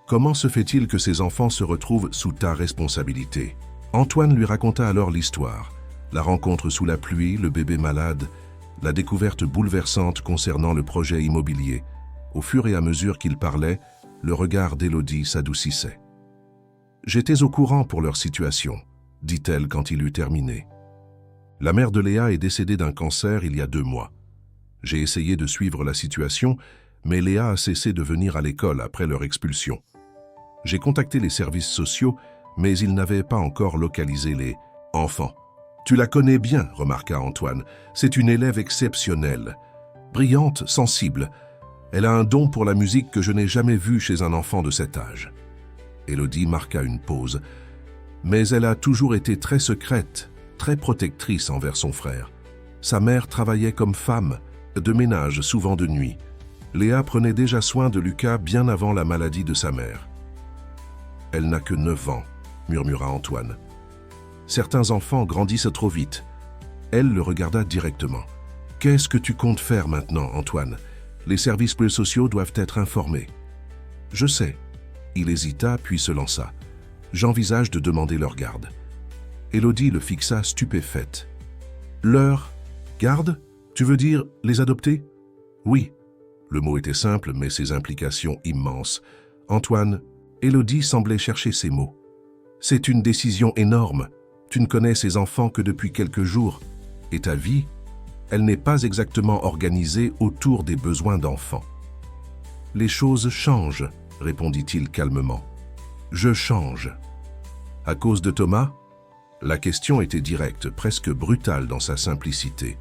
Comment se fait-il que ces enfants se retrouvent sous ta responsabilité? Antoine lui raconta alors l'histoire. La rencontre sous la pluie, le bébé malade, la découverte bouleversante concernant le projet immobilier. Au fur et à mesure qu'il parlait, le regard d'Élodie s'adoucissait. « J'étais au courant pour leur situation, » dit-elle quand il eut terminé. « La mère de Léa est décédée d'un cancer il y a 2 mois. J'ai essayé de suivre la situation, mais Léa a cessé de venir à l'école après leur expulsion. J'ai contacté les services sociaux, mais ils n'avaient pas encore localisé les enfants. Tu la connais bien, remarqua Antoine. C'est une élève exceptionnelle, brillante, sensible. Elle a un don pour la musique que je n'ai jamais vu chez un enfant de cet âge. » Élodie marqua une pause, mais elle a toujours été très secrète, très protectrice envers son frère. Sa mère travaillait comme femme, de ménage, souvent de nuit. Léa prenait déjà soin de Lucas bien avant la maladie de sa mère. « Elle n'a que 9 ans, » murmura Antoine. « Certains enfants grandissent trop vite. » Elle le regarda directement. « Qu'est-ce que tu comptes faire maintenant, Antoine? Les services sociaux doivent être informés. »« Je sais. » Il hésita, puis se lança. « J'envisage de demander leur garde. » Élodie le fixa stupéfaite. « Leur garde? Tu veux dire les adopter? » « Oui. » Le mot était simple, mais ses implications immenses. Antoine, Élodie semblait chercher ses mots. « C'est une décision énorme. Tu ne connais ces enfants que depuis quelques jours. Et ta vie, elle n'est pas exactement organisée autour des besoins d'enfants. »« Les choses changent, » répondit-il calmement. « Je change. »« À cause de Thomas ?» La question était directe, presque brutale dans sa simplicité.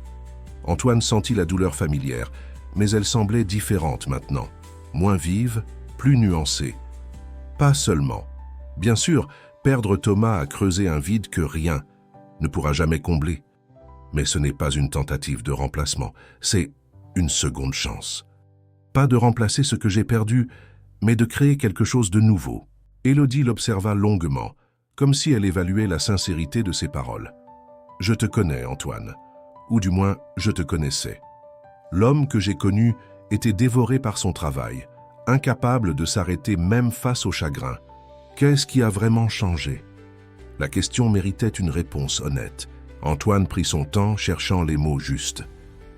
Antoine sentit la douleur familière, mais elle semblait différente maintenant. moins vive, plus nuancée. Pas seulement. Bien sûr, perdre Thomas a creusé un vide que rien ne pourra jamais combler. Mais ce n'est pas une tentative de remplacement, c'est une seconde chance. Pas de remplacer ce que j'ai perdu, mais de créer quelque chose de nouveau. Élodie l'observa longuement, comme si elle évaluait la sincérité de ses paroles. « Je te connais, Antoine. Ou du moins, je te connaissais. L'homme que j'ai connu était dévoré par son travail, incapable de s'arrêter même face au chagrin. Qu'est-ce qui a vraiment changé ?» La question méritait une réponse honnête. Antoine prit son temps, cherchant les mots justes.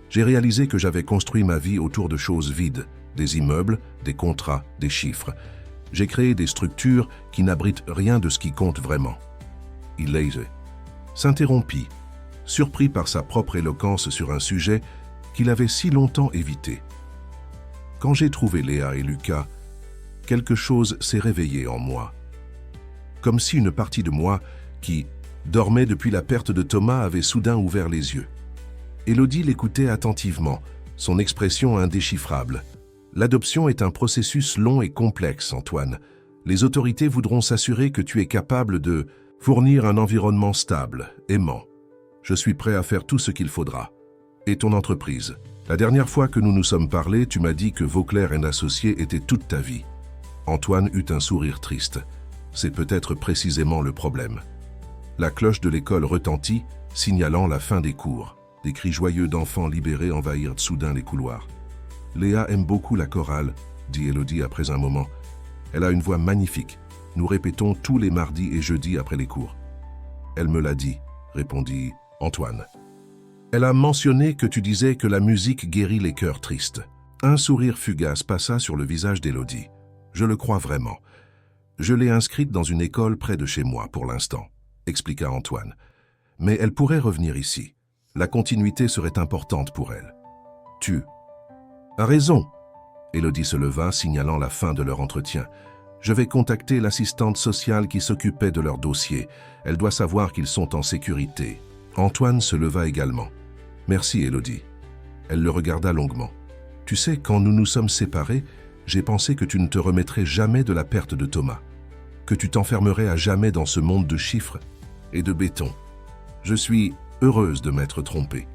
J'ai réalisé que j'avais construit ma vie autour de choses vides, des immeubles, des contrats, des chiffres. J'ai créé des structures qui n'abritent rien de ce qui compte vraiment. Il s'interrompit, surpris par sa propre éloquence sur un sujet qu'il avait si longtemps évité. Quand j'ai trouvé Léa et Lucas, quelque chose s'est réveillé en moi. Comme si une partie de moi, qui dormait depuis la perte de Thomas, avait soudain ouvert les yeux. Élodie l'écoutait attentivement, son expression indéchiffrable. L'adoption est un processus long et complexe, Antoine. Les autorités voudront s'assurer que tu es capable de fournir un environnement stable, aimant. Je suis prêt à faire tout ce qu'il faudra. Et ton entreprise? La dernière fois que nous nous sommes parlé, tu m'as dit que Vauclair & Associés était toute ta vie. Antoine eut un sourire triste. C'est peut-être précisément le problème. La cloche de l'école retentit, signalant la fin des cours. Des cris joyeux d'enfants libérés envahirent soudain les couloirs. « Léa aime beaucoup la chorale, » dit Élodie après un moment. « Elle a une voix magnifique. Nous répétons tous les mardis et jeudis après les cours. »« Elle me l'a dit, » répondit Antoine. « Elle a mentionné que tu disais que la musique guérit les cœurs tristes. » Un sourire fugace passa sur le visage d'Élodie. « Je le crois vraiment. Je l'ai inscrite dans une école près de chez moi pour l'instant, » expliqua Antoine. « Mais elle pourrait revenir ici. La continuité serait importante pour elle. »« Tu as raison. » Élodie se leva, signalant la fin de leur entretien. « Je vais contacter l'assistante sociale qui s'occupait de leur dossier. Elle doit savoir qu'ils sont en sécurité. » Antoine se leva également. « Merci, Élodie. » Elle le regarda longuement. « Tu sais, quand nous nous sommes séparés, j'ai pensé que tu ne te remettrais jamais de la perte de Thomas, que tu t'enfermerais à jamais dans ce monde de chiffres et de béton. Je suis heureuse de m'être trompée. »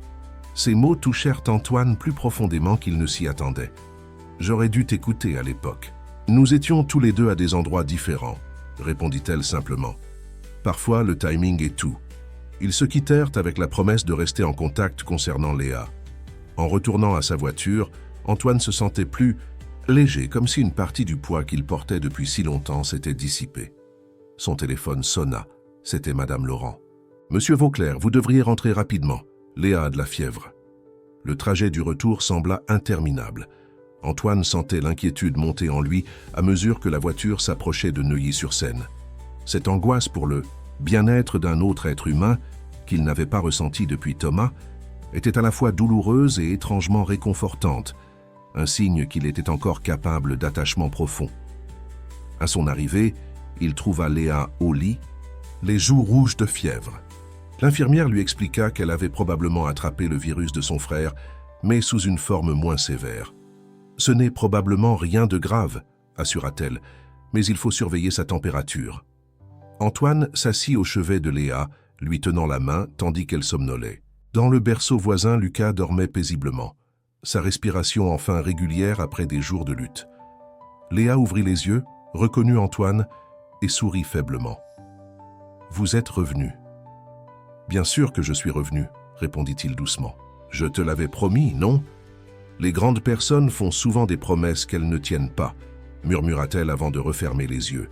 Ces mots touchèrent Antoine plus profondément qu'il ne s'y attendait. « J'aurais dû t'écouter à l'époque. Nous étions tous les deux à des endroits différents, » répondit-elle simplement. « Parfois, le timing est tout. » Ils se quittèrent avec la promesse de rester en contact concernant Léa. En retournant à sa voiture, Antoine se sentait plus léger, comme si une partie du poids qu'il portait depuis si longtemps s'était dissipée. Son téléphone sonna. C'était Madame Laurent. « Monsieur Vauclair, vous devriez rentrer rapidement. Léa a de la fièvre. » Le trajet du retour sembla interminable. Antoine sentait l'inquiétude monter en lui à mesure que la voiture s'approchait de Neuilly-sur-Seine. Cette angoisse pour le bien-être d'un autre être humain, qu'il n'avait pas ressenti depuis Thomas, était à la fois douloureuse et étrangement réconfortante, un signe qu'il était encore capable d'attachement profond. À son arrivée, il trouva Léa au lit, les joues rouges de fièvre. L'infirmière lui expliqua qu'elle avait probablement attrapé le virus de son frère, mais sous une forme moins sévère. « Ce n'est probablement rien de grave, » assura-t-elle, « mais il faut surveiller sa température. » Antoine s'assit au chevet de Léa, lui tenant la main tandis qu'elle somnolait. Dans le berceau voisin, Lucas dormait paisiblement, sa respiration enfin régulière après des jours de lutte. Léa ouvrit les yeux, reconnut Antoine et sourit faiblement. « Vous êtes revenu. »« Bien sûr que je suis revenu, » répondit-il doucement. « Je te l'avais promis, non ? Les grandes personnes font souvent des promesses qu'elles ne tiennent pas, » murmura-t-elle avant de refermer les yeux.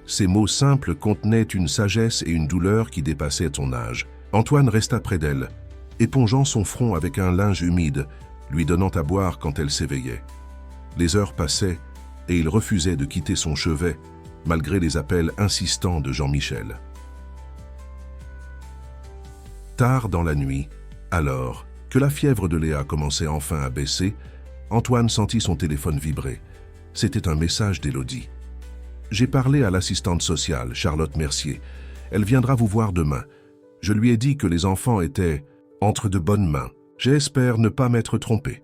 Ces mots simples contenaient une sagesse et une douleur qui dépassaient son âge. Antoine resta près d'elle, épongeant son front avec un linge humide, lui donnant à boire quand elle s'éveillait. Les heures passaient et il refusait de quitter son chevet, malgré les appels insistants de Jean-Michel. Tard dans la nuit, alors que la fièvre de Léa commençait enfin à baisser, Antoine sentit son téléphone vibrer. C'était un message d'Élodie. « J'ai parlé à l'assistante sociale, Charlotte Mercier. Elle viendra vous voir demain. Je lui ai dit que les enfants étaient entre de bonnes mains. J'espère ne pas m'être trompé. »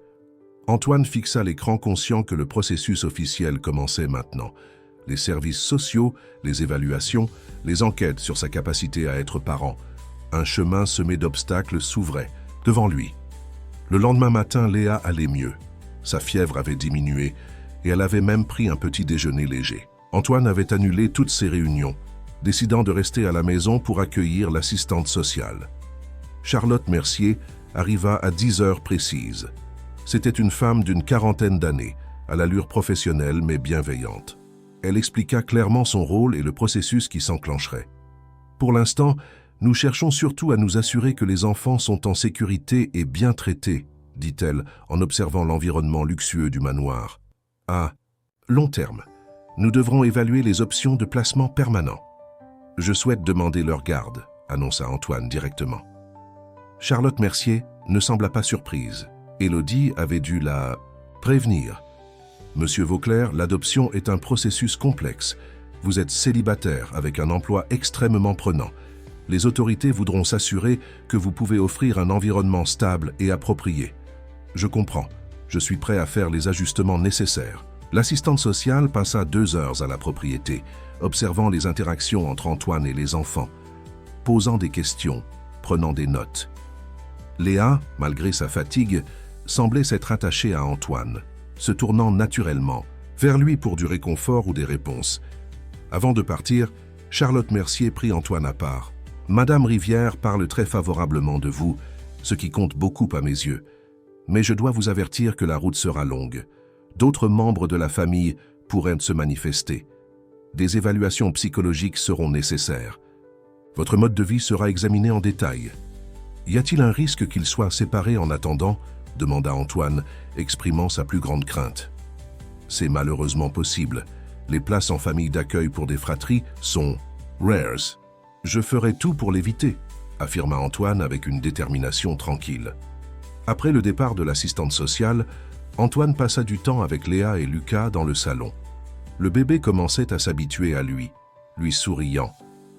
Antoine fixa l'écran conscient que le processus officiel commençait maintenant. Les services sociaux, les évaluations, les enquêtes sur sa capacité à être parent. Un chemin semé d'obstacles s'ouvrait devant lui. Le lendemain matin, Léa allait mieux. Sa fièvre avait diminué et elle avait même pris un petit déjeuner léger. Antoine avait annulé toutes ses réunions, décidant de rester à la maison pour accueillir l'assistante sociale. Charlotte Mercier arriva à 10 heures précises. C'était une femme d'une quarantaine d'années, à l'allure professionnelle mais bienveillante. Elle expliqua clairement son rôle et le processus qui s'enclencherait. Pour l'instant, nous cherchons surtout à nous assurer que les enfants sont en sécurité et bien traités, dit-elle en observant l'environnement luxueux du manoir. À long terme, nous devrons évaluer les options de placement permanent. Je souhaite demander leur garde, annonça Antoine directement. Charlotte Mercier ne sembla pas surprise. Élodie avait dû la prévenir. Monsieur Vauclair, l'adoption est un processus complexe. Vous êtes célibataire avec un emploi extrêmement prenant. Les autorités voudront s'assurer que vous pouvez offrir un environnement stable et approprié. Je comprends. Je suis prêt à faire les ajustements nécessaires. L'assistante sociale passa 2 heures à la propriété, observant les interactions entre Antoine et les enfants, posant des questions, prenant des notes. Léa, malgré sa fatigue, semblait s'être attachée à Antoine, se tournant naturellement vers lui pour du réconfort ou des réponses. Avant de partir, Charlotte Mercier prit Antoine à part. « Madame Rivière parle très favorablement de vous, ce qui compte beaucoup à mes yeux. Mais je dois vous avertir que la route sera longue. D'autres membres de la famille pourraient se manifester. Des évaluations psychologiques seront nécessaires. Votre mode de vie sera examiné en détail. Y a-t-il un risque qu'ils soient séparés en attendant ?» demanda Antoine, exprimant sa plus grande crainte. « C'est malheureusement possible. Les places en famille d'accueil pour des fratries sont rares. Je ferai tout pour l'éviter, » affirma Antoine avec une détermination tranquille. Après le départ de l'assistante sociale, Antoine passa du temps avec Léa et Lucas dans le salon. Le bébé commençait à s'habituer à lui souriant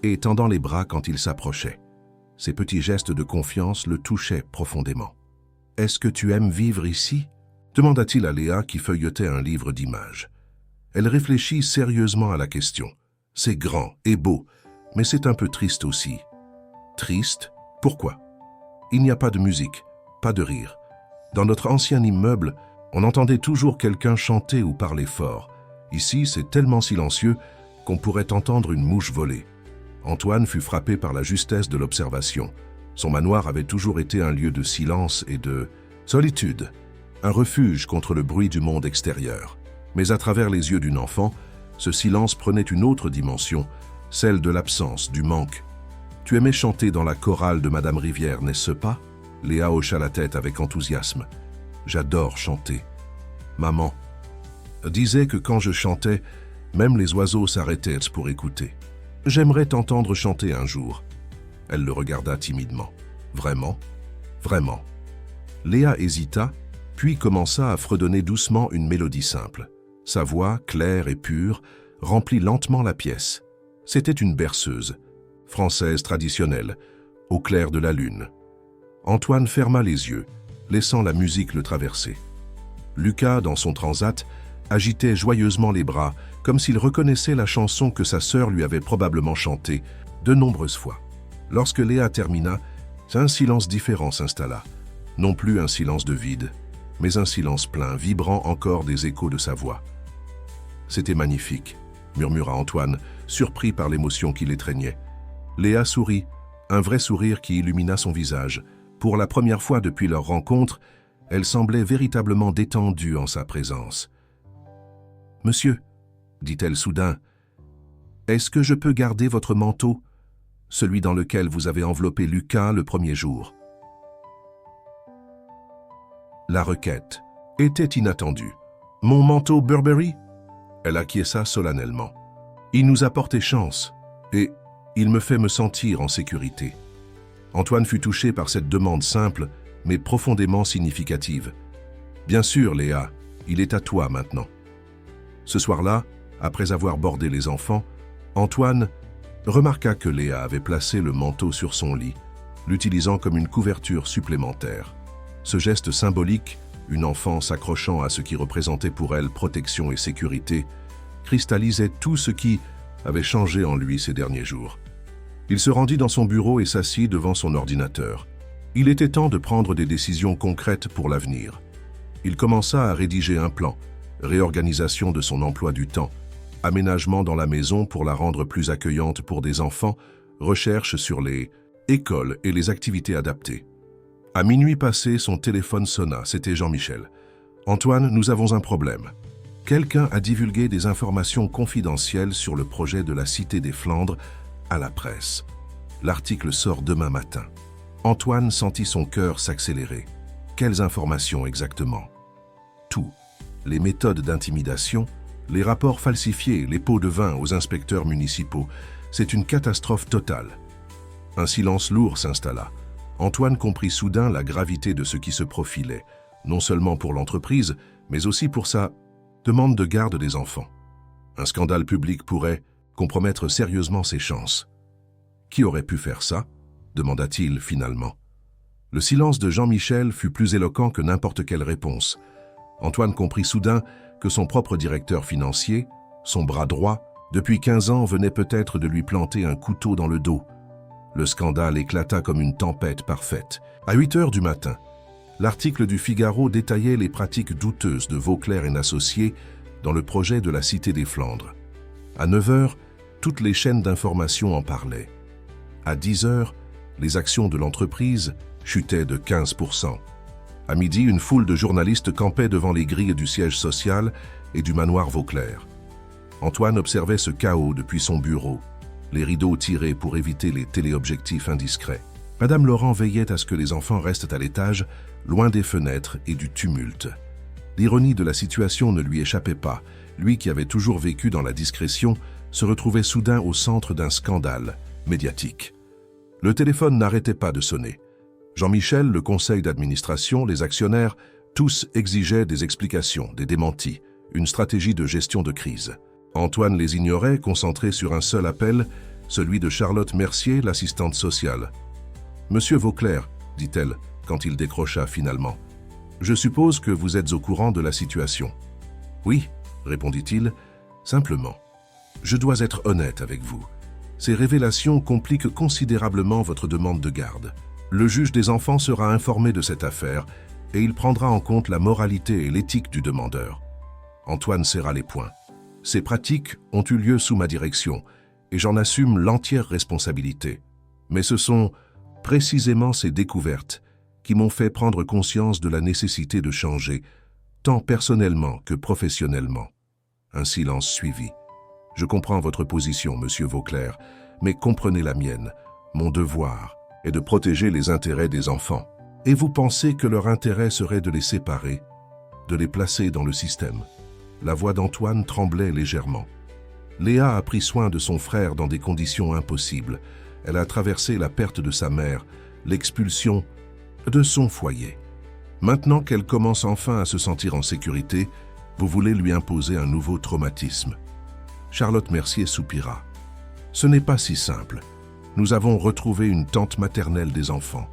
et tendant les bras quand il s'approchait. Ses petits gestes de confiance le touchaient profondément. « Est-ce que tu aimes vivre ici ?» demanda-t-il à Léa qui feuilletait un livre d'images. Elle réfléchit sérieusement à la question. « C'est grand et beau, mais c'est un peu triste aussi. » « Triste? Pourquoi? » « Il n'y a pas de musique, pas de rire. Dans notre ancien immeuble, on entendait toujours quelqu'un chanter ou parler fort. Ici, c'est tellement silencieux qu'on pourrait entendre une mouche voler. » Antoine fut frappé par la justesse de l'observation. Son manoir avait toujours été un lieu de silence et de solitude, un refuge contre le bruit du monde extérieur. Mais à travers les yeux d'une enfant, ce silence prenait une autre dimension, celle de l'absence, du manque. « Tu aimais chanter dans la chorale de Madame Rivière, n'est-ce pas ?» Léa hocha la tête avec enthousiasme. « J'adore chanter. Maman disait que quand je chantais, même les oiseaux s'arrêtaient pour écouter. J'aimerais t'entendre chanter un jour. » Elle le regarda timidement. « Vraiment? Vraiment ?» Léa hésita, puis commença à fredonner doucement une mélodie simple. Sa voix, claire et pure, remplit lentement la pièce. C'était une berceuse, française traditionnelle, au clair de la lune. Antoine ferma les yeux, laissant la musique le traverser. Lucas, dans son transat, agitait joyeusement les bras, comme s'il reconnaissait la chanson que sa sœur lui avait probablement chantée de nombreuses fois. Lorsque Léa termina, un silence différent s'installa. Non plus un silence de vide, mais un silence plein, vibrant encore des échos de sa voix. « C'était magnifique », murmura Antoine, surpris par l'émotion qui l'étreignait. Léa sourit, un vrai sourire qui illumina son visage. Pour la première fois depuis leur rencontre, elle semblait véritablement détendue en sa présence. « Monsieur, » dit-elle soudain, « est-ce que je peux garder votre manteau, celui dans lequel vous avez enveloppé Lucas le premier jour ?» La requête était inattendue. « Mon manteau Burberry ?» Elle acquiesça solennellement. « Il nous a porté chance, et il me fait me sentir en sécurité. » Antoine fut touché par cette demande simple, mais profondément significative. « Bien sûr, Léa, il est à toi maintenant. » Ce soir-là, après avoir bordé les enfants, Antoine remarqua que Léa avait placé le manteau sur son lit, l'utilisant comme une couverture supplémentaire. Ce geste symbolique une enfant s'accrochant à ce qui représentait pour elle protection et sécurité, cristallisait tout ce qui avait changé en lui ces derniers jours. Il se rendit dans son bureau et s'assit devant son ordinateur. Il était temps de prendre des décisions concrètes pour l'avenir. Il commença à rédiger un plan, réorganisation de son emploi du temps, aménagement dans la maison pour la rendre plus accueillante pour des enfants, recherche sur les écoles et les activités adaptées. À minuit passé, son téléphone sonna, c'était Jean-Michel. « Antoine, nous avons un problème. Quelqu'un a divulgué des informations confidentielles sur le projet de la Cité des Flandres à la presse. L'article sort demain matin. » Antoine sentit son cœur s'accélérer. Quelles informations exactement? Tout. Les méthodes d'intimidation, les rapports falsifiés, les pots de vin aux inspecteurs municipaux. C'est une catastrophe totale. Un silence lourd s'installa. Antoine comprit soudain la gravité de ce qui se profilait, non seulement pour l'entreprise, mais aussi pour sa demande de garde des enfants. Un scandale public pourrait compromettre sérieusement ses chances. Qui aurait pu faire ça? Demanda-t-il finalement. Le silence de Jean-Michel fut plus éloquent que n'importe quelle réponse. Antoine comprit soudain que son propre directeur financier, son bras droit, depuis 15 ans venait peut-être de lui planter un couteau dans le dos. Le scandale éclata comme une tempête parfaite. À 8 heures du matin, l'article du Figaro détaillait les pratiques douteuses de Vauclair et Associés dans le projet de la Cité des Flandres. À 9 heures, toutes les chaînes d'information en parlaient. À 10 heures, les actions de l'entreprise chutaient de 15%. À midi, une foule de journalistes campait devant les grilles du siège social et du manoir Vauclair. Antoine observait ce chaos depuis son bureau, les rideaux tirés pour éviter les téléobjectifs indiscrets. Madame Laurent veillait à ce que les enfants restent à l'étage, loin des fenêtres et du tumulte. L'ironie de la situation ne lui échappait pas. Lui qui avait toujours vécu dans la discrétion se retrouvait soudain au centre d'un scandale médiatique. Le téléphone n'arrêtait pas de sonner. Jean-Michel, le conseil d'administration, les actionnaires, tous exigeaient des explications, des démentis, une stratégie de gestion de crise. Antoine les ignorait, concentré sur un seul appel, celui de Charlotte Mercier, l'assistante sociale. « Monsieur Vauclair, dit-elle, quand il décrocha finalement, « je suppose que vous êtes au courant de la situation. »« Oui, répondit-il, simplement. Je dois être honnête avec vous. Ces révélations compliquent considérablement votre demande de garde. Le juge des enfants sera informé de cette affaire et il prendra en compte la moralité et l'éthique du demandeur. » Antoine serra les poings. « Ces pratiques ont eu lieu sous ma direction et j'en assume l'entière responsabilité. Mais ce sont précisément ces découvertes qui m'ont fait prendre conscience de la nécessité de changer, tant personnellement que professionnellement. » Un silence suivit. « Je comprends votre position, monsieur Vauclair, mais comprenez la mienne. Mon devoir est de protéger les intérêts des enfants. Et vous pensez que leur intérêt serait de les séparer, de les placer dans le système ?» La voix d'Antoine tremblait légèrement. Léa a pris soin de son frère dans des conditions impossibles. Elle a traversé la perte de sa mère, l'expulsion de son foyer. Maintenant qu'elle commence enfin à se sentir en sécurité, vous voulez lui imposer un nouveau traumatisme. Charlotte Mercier soupira. Ce n'est pas si simple. Nous avons retrouvé une tante maternelle des enfants.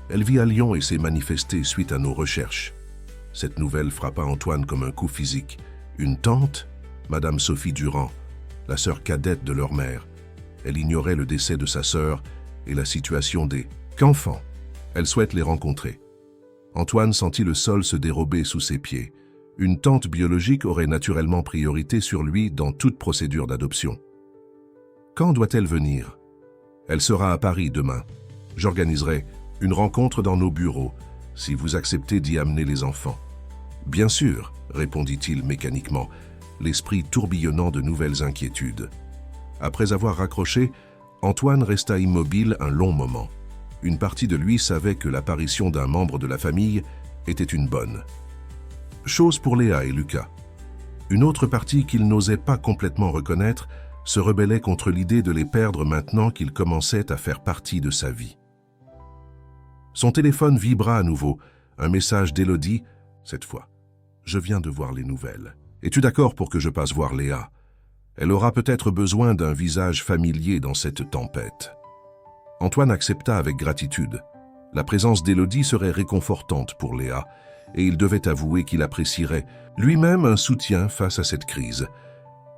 Elle vit à Lyon et s'est manifestée suite à nos recherches. Cette nouvelle frappa Antoine comme un coup physique. Une tante, Madame Sophie Durand, la sœur cadette de leur mère. Elle ignorait le décès de sa sœur et la situation des qu'enfants. Elle souhaite les rencontrer. Antoine sentit le sol se dérober sous ses pieds. Une tante biologique aurait naturellement priorité sur lui dans toute procédure d'adoption. Quand doit-elle venir? Elle sera à Paris demain. J'organiserai une rencontre dans nos bureaux, si vous acceptez d'y amener les enfants. Bien sûr, répondit-il mécaniquement, l'esprit tourbillonnant de nouvelles inquiétudes. Après avoir raccroché, Antoine resta immobile un long moment. Une partie de lui savait que l'apparition d'un membre de la famille était une bonne chose pour Léa et Lucas. Une autre partie qu'il n'osait pas complètement reconnaître se rebellait contre l'idée de les perdre maintenant qu'ils commençaient à faire partie de sa vie. Son téléphone vibra à nouveau, un message d'Élodie, cette fois. « Je viens de voir les nouvelles. Es-tu d'accord pour que je passe voir Léa? Elle aura peut-être besoin d'un visage familier dans cette tempête. » Antoine accepta avec gratitude. La présence d'Élodie serait réconfortante pour Léa, et il devait avouer qu'il apprécierait lui-même un soutien face à cette crise.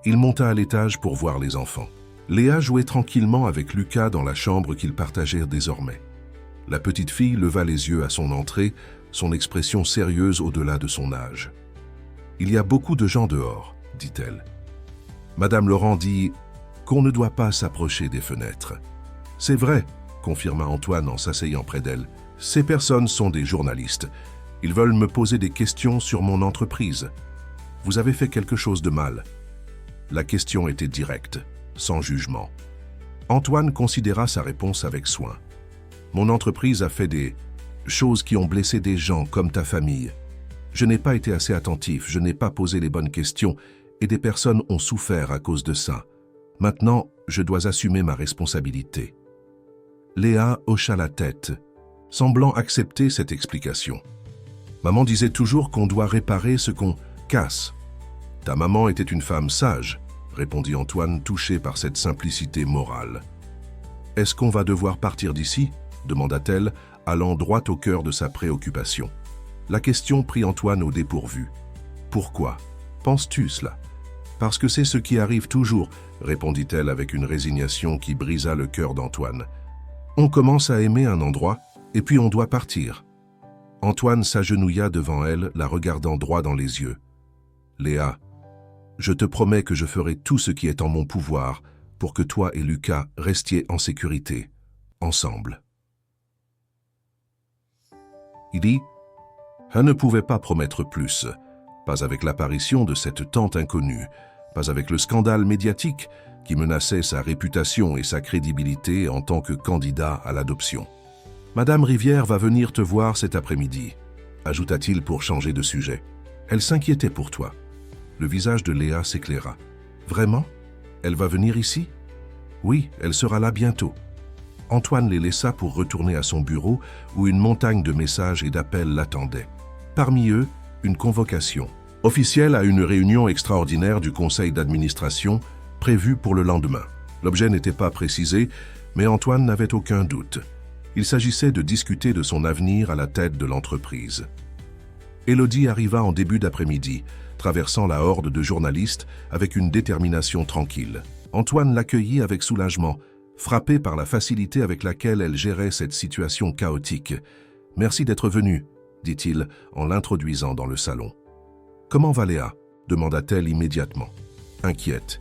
Il monta à l'étage pour voir les enfants. Léa jouait tranquillement avec Lucas dans la chambre qu'ils partagèrent désormais. La petite fille leva les yeux à son entrée, son expression sérieuse au-delà de son âge. « Il y a beaucoup de gens dehors, dit-elle. » Madame Laurent dit qu'on ne doit pas s'approcher des fenêtres. « C'est vrai, » confirma Antoine en s'asseyant près d'elle. « Ces personnes sont des journalistes. Ils veulent me poser des questions sur mon entreprise. Vous avez fait quelque chose de mal. » La question était directe, sans jugement. Antoine considéra sa réponse avec soin. « Mon entreprise a fait des choses qui ont blessé des gens comme ta famille. Je n'ai pas été assez attentif, je n'ai pas posé les bonnes questions et des personnes ont souffert à cause de ça. Maintenant, je dois assumer ma responsabilité. » Léa hocha la tête, semblant accepter cette explication. « Maman disait toujours qu'on doit réparer ce qu'on casse. » « Ta maman était une femme sage, » répondit Antoine, touché par cette simplicité morale. « Est-ce qu'on va devoir partir d'ici » demanda-t-elle, allant droit au cœur de sa préoccupation. La question prit Antoine au dépourvu. « Pourquoi penses-tu cela ?»« Parce que c'est ce qui arrive toujours, » répondit-elle avec une résignation qui brisa le cœur d'Antoine. « On commence à aimer un endroit, et puis on doit partir. » Antoine s'agenouilla devant elle, la regardant droit dans les yeux. « Léa, je te promets que je ferai tout ce qui est en mon pouvoir pour que toi et Lucas restiez en sécurité, ensemble. » Il dit, elle ne pouvait pas promettre plus, pas avec l'apparition de cette tante inconnue, pas avec le scandale médiatique qui menaçait sa réputation et sa crédibilité en tant que candidat à l'adoption. « Madame Rivière va venir te voir cet après-midi, » ajouta-t-il pour changer de sujet. « Elle s'inquiétait pour toi. » Le visage de Léa s'éclaira. « Vraiment? Elle va venir ici? »« Oui, elle sera là bientôt. » Antoine les laissa pour retourner à son bureau où une montagne de messages et d'appels l'attendait. Parmi eux, une convocation officielle à une réunion extraordinaire du conseil d'administration prévue pour le lendemain. L'objet n'était pas précisé, mais Antoine n'avait aucun doute. Il s'agissait de discuter de son avenir à la tête de l'entreprise. Élodie arriva en début d'après-midi, traversant la horde de journalistes avec une détermination tranquille. Antoine l'accueillit avec soulagement, frappé par la facilité avec laquelle elle gérait cette situation chaotique. « Merci d'être venu, » dit-il en l'introduisant dans le salon. « Comment va Léa ?» demanda-t-elle immédiatement. Inquiète.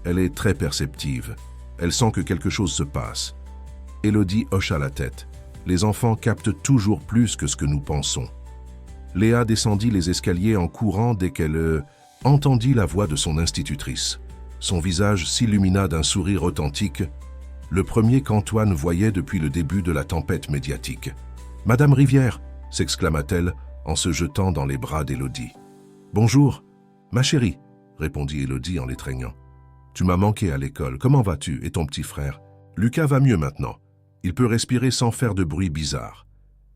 Elle est très perceptive. Elle sent que quelque chose se passe. Élodie hocha la tête. Les enfants captent toujours plus que ce que nous pensons. Léa descendit les escaliers en courant dès qu'elle entendit la voix de son institutrice. Son visage s'illumina d'un sourire authentique, le premier qu'Antoine voyait depuis le début de la tempête médiatique. « Madame Rivière !» s'exclama-t-elle en se jetant dans les bras d'Élodie. « Bonjour, ma chérie !» répondit Élodie en l'étreignant. « Tu m'as manqué à l'école. Comment vas-tu et ton petit frère ?»« Lucas va mieux maintenant. Il peut respirer sans faire de bruit bizarre. »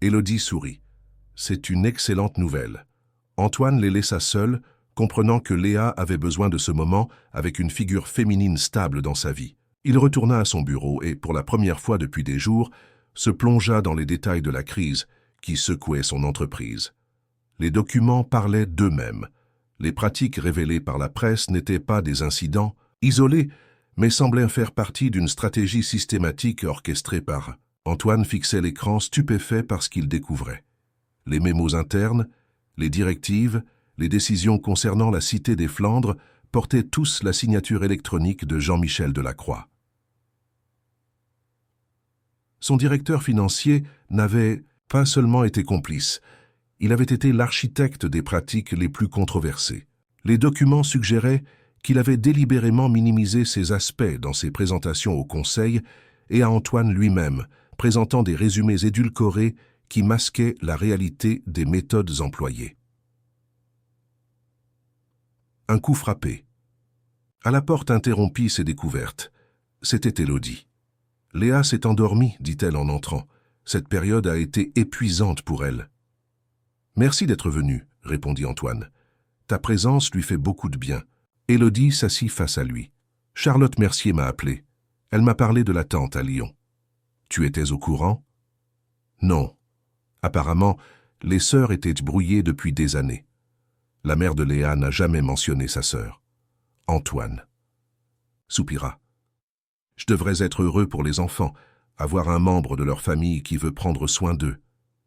Élodie sourit. C'est une excellente nouvelle. Antoine les laissa seuls, comprenant que Léa avait besoin de ce moment avec une figure féminine stable dans sa vie. Il retourna à son bureau et, pour la première fois depuis des jours, se plongea dans les détails de la crise qui secouait son entreprise. Les documents parlaient d'eux-mêmes. Les pratiques révélées par la presse n'étaient pas des incidents isolés, mais semblaient faire partie d'une stratégie systématique orchestrée par... Antoine fixait l'écran stupéfait par ce qu'il découvrait. Les mémos internes, les directives, les décisions concernant la Cité des Flandres portaient tous la signature électronique de Jean-Michel Delacroix. Son directeur financier n'avait pas seulement été complice, il avait été l'architecte des pratiques les plus controversées. Les documents suggéraient qu'il avait délibérément minimisé ces aspects dans ses présentations au Conseil et à Antoine lui-même, présentant des résumés édulcorés qui masquaient la réalité des méthodes employées. Un coup frappé. À la porte interrompit ses découvertes. C'était Élodie. « Léa s'est endormie, dit-elle en entrant. Cette période a été épuisante pour elle. »« Merci d'être venue, » répondit Antoine. « Ta présence lui fait beaucoup de bien. » Élodie s'assit face à lui. « Charlotte Mercier m'a appelé. Elle m'a parlé de la tante à Lyon. »« Tu étais au courant ?»« Non. Apparemment, Les sœurs étaient brouillées depuis des années. La mère de Léa n'a jamais mentionné sa sœur. Antoine soupira. Je devrais être heureux pour les enfants, avoir un membre de leur famille qui veut prendre soin d'eux.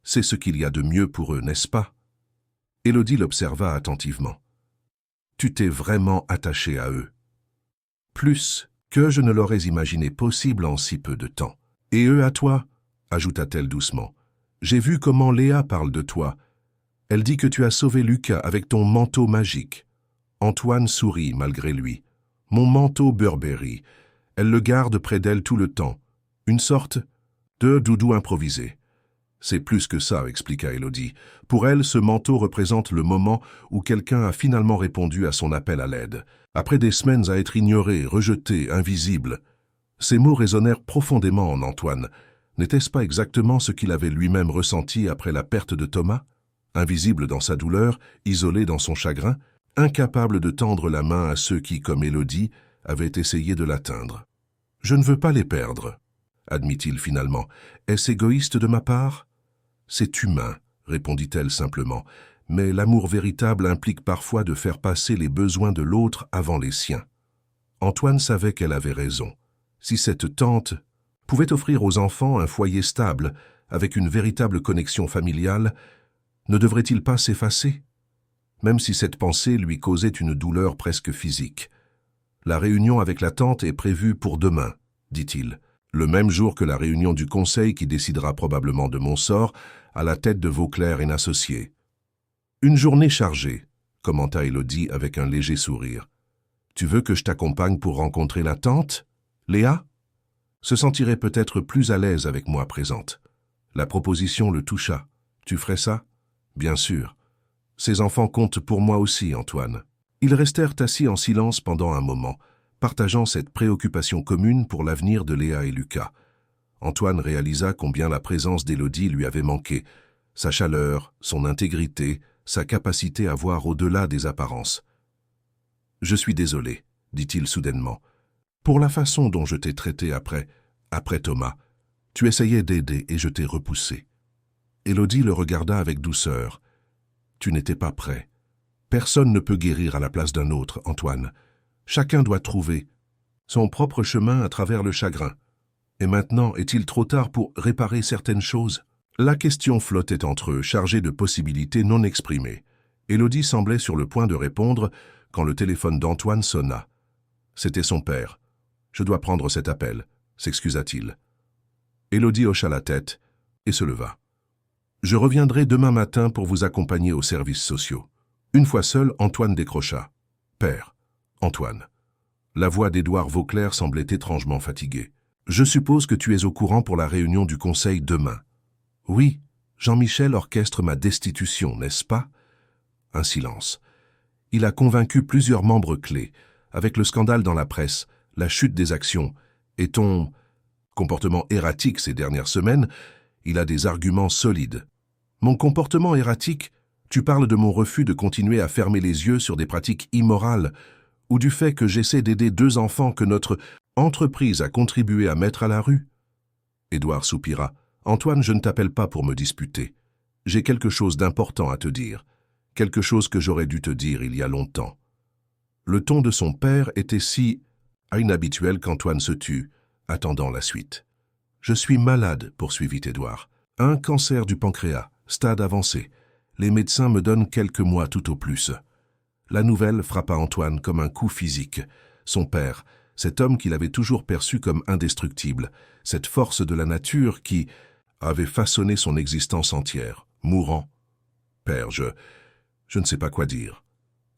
C'est ce qu'il y a de mieux pour eux, n'est-ce pas? Élodie l'observa attentivement. Tu t'es vraiment attaché à eux. Plus que je ne l'aurais imaginé possible en si peu de temps. Et eux à toi, ajouta-t-elle doucement. J'ai vu comment Léa parle de toi. Elle dit que tu as sauvé Lucas avec ton manteau magique. Antoine sourit malgré lui. Mon manteau Burberry. Elle le garde près d'elle tout le temps. Une sorte de doudou improvisé. C'est plus que ça, expliqua Élodie. Pour elle, ce manteau représente le moment où quelqu'un a finalement répondu à son appel à l'aide. Après des semaines à être ignoré, rejeté, invisible. Ces mots résonnèrent profondément en Antoine. N'était-ce pas exactement ce qu'il avait lui-même ressenti après la perte de Thomas? Invisible dans sa douleur, isolé dans son chagrin, incapable de tendre la main à ceux qui, comme Élodie, avaient essayé de l'atteindre. « Je ne veux pas les perdre », admit-il finalement. « Est-ce égoïste de ma part ?»« C'est humain », répondit-elle simplement, « mais l'amour véritable implique parfois de faire passer les besoins de l'autre avant les siens. » Antoine savait qu'elle avait raison. Si cette tante pouvait offrir aux enfants un foyer stable, avec une véritable connexion familiale, ne devrait-il pas s'effacer? Même si cette pensée lui causait une douleur presque physique. « La réunion avec la tante est prévue pour demain, » dit-il, « le même jour que la réunion du conseil qui décidera probablement de mon sort à la tête de Vauclair et Associés. »« Une journée chargée, » commenta Élodie avec un léger sourire. « Tu veux que je t'accompagne pour rencontrer la tante, Léa ? Se sentirait peut-être plus à l'aise avec moi présente. » La proposition le toucha. « Tu ferais ça ? » ?»« Bien sûr. Ces enfants comptent pour moi aussi, Antoine. » Ils restèrent assis en silence pendant un moment, partageant cette préoccupation commune pour l'avenir de Léa et Lucas. Antoine réalisa combien la présence d'Élodie lui avait manqué, sa chaleur, son intégrité, sa capacité à voir au-delà des apparences. « Je suis désolé, » dit-il soudainement, « pour la façon dont je t'ai traité après Thomas. Tu essayais d'aider et je t'ai repoussé. » Élodie le regarda avec douceur. « Tu n'étais pas prêt. Personne ne peut guérir à la place d'un autre, Antoine. Chacun doit trouver son propre chemin à travers le chagrin. Et maintenant, est-il trop tard pour réparer certaines choses ?» La question flottait entre eux, chargée de possibilités non exprimées. Élodie semblait sur le point de répondre quand le téléphone d'Antoine sonna. C'était son père. « Je dois prendre cet appel », s'excusa-t-il. Élodie hocha la tête et se leva. « Je reviendrai demain matin pour vous accompagner aux services sociaux. » Une fois seul, Antoine décrocha. « Père, Antoine. » La voix d'Édouard Vauclair semblait étrangement fatiguée. « Je suppose que tu es au courant pour la réunion du conseil demain. »« Oui, Jean-Michel orchestre ma destitution, n'est-ce pas ?» Un silence. « Il a convaincu plusieurs membres clés, avec le scandale dans la presse, la chute des actions, et ton comportement erratique ces dernières semaines, il a des arguments solides. »« Mon comportement erratique ? Tu parles de mon refus de continuer à fermer les yeux sur des pratiques immorales, ou du fait que j'essaie d'aider 2 enfants que notre entreprise a contribué à mettre à la rue ?» Édouard soupira. « Antoine, je ne t'appelle pas pour me disputer. J'ai quelque chose d'important à te dire, quelque chose que j'aurais dû te dire il y a longtemps. » Le ton de son père était si inhabituel qu'Antoine se tut, attendant la suite. « Je suis malade, poursuivit Édouard. Un cancer du pancréas, stade avancé. Les médecins me donnent quelques mois tout au plus. » La nouvelle frappa Antoine comme un coup physique. Son père, cet homme qu'il avait toujours perçu comme indestructible, cette force de la nature qui avait façonné son existence entière, mourant. « Père, je ne sais pas quoi dire. »«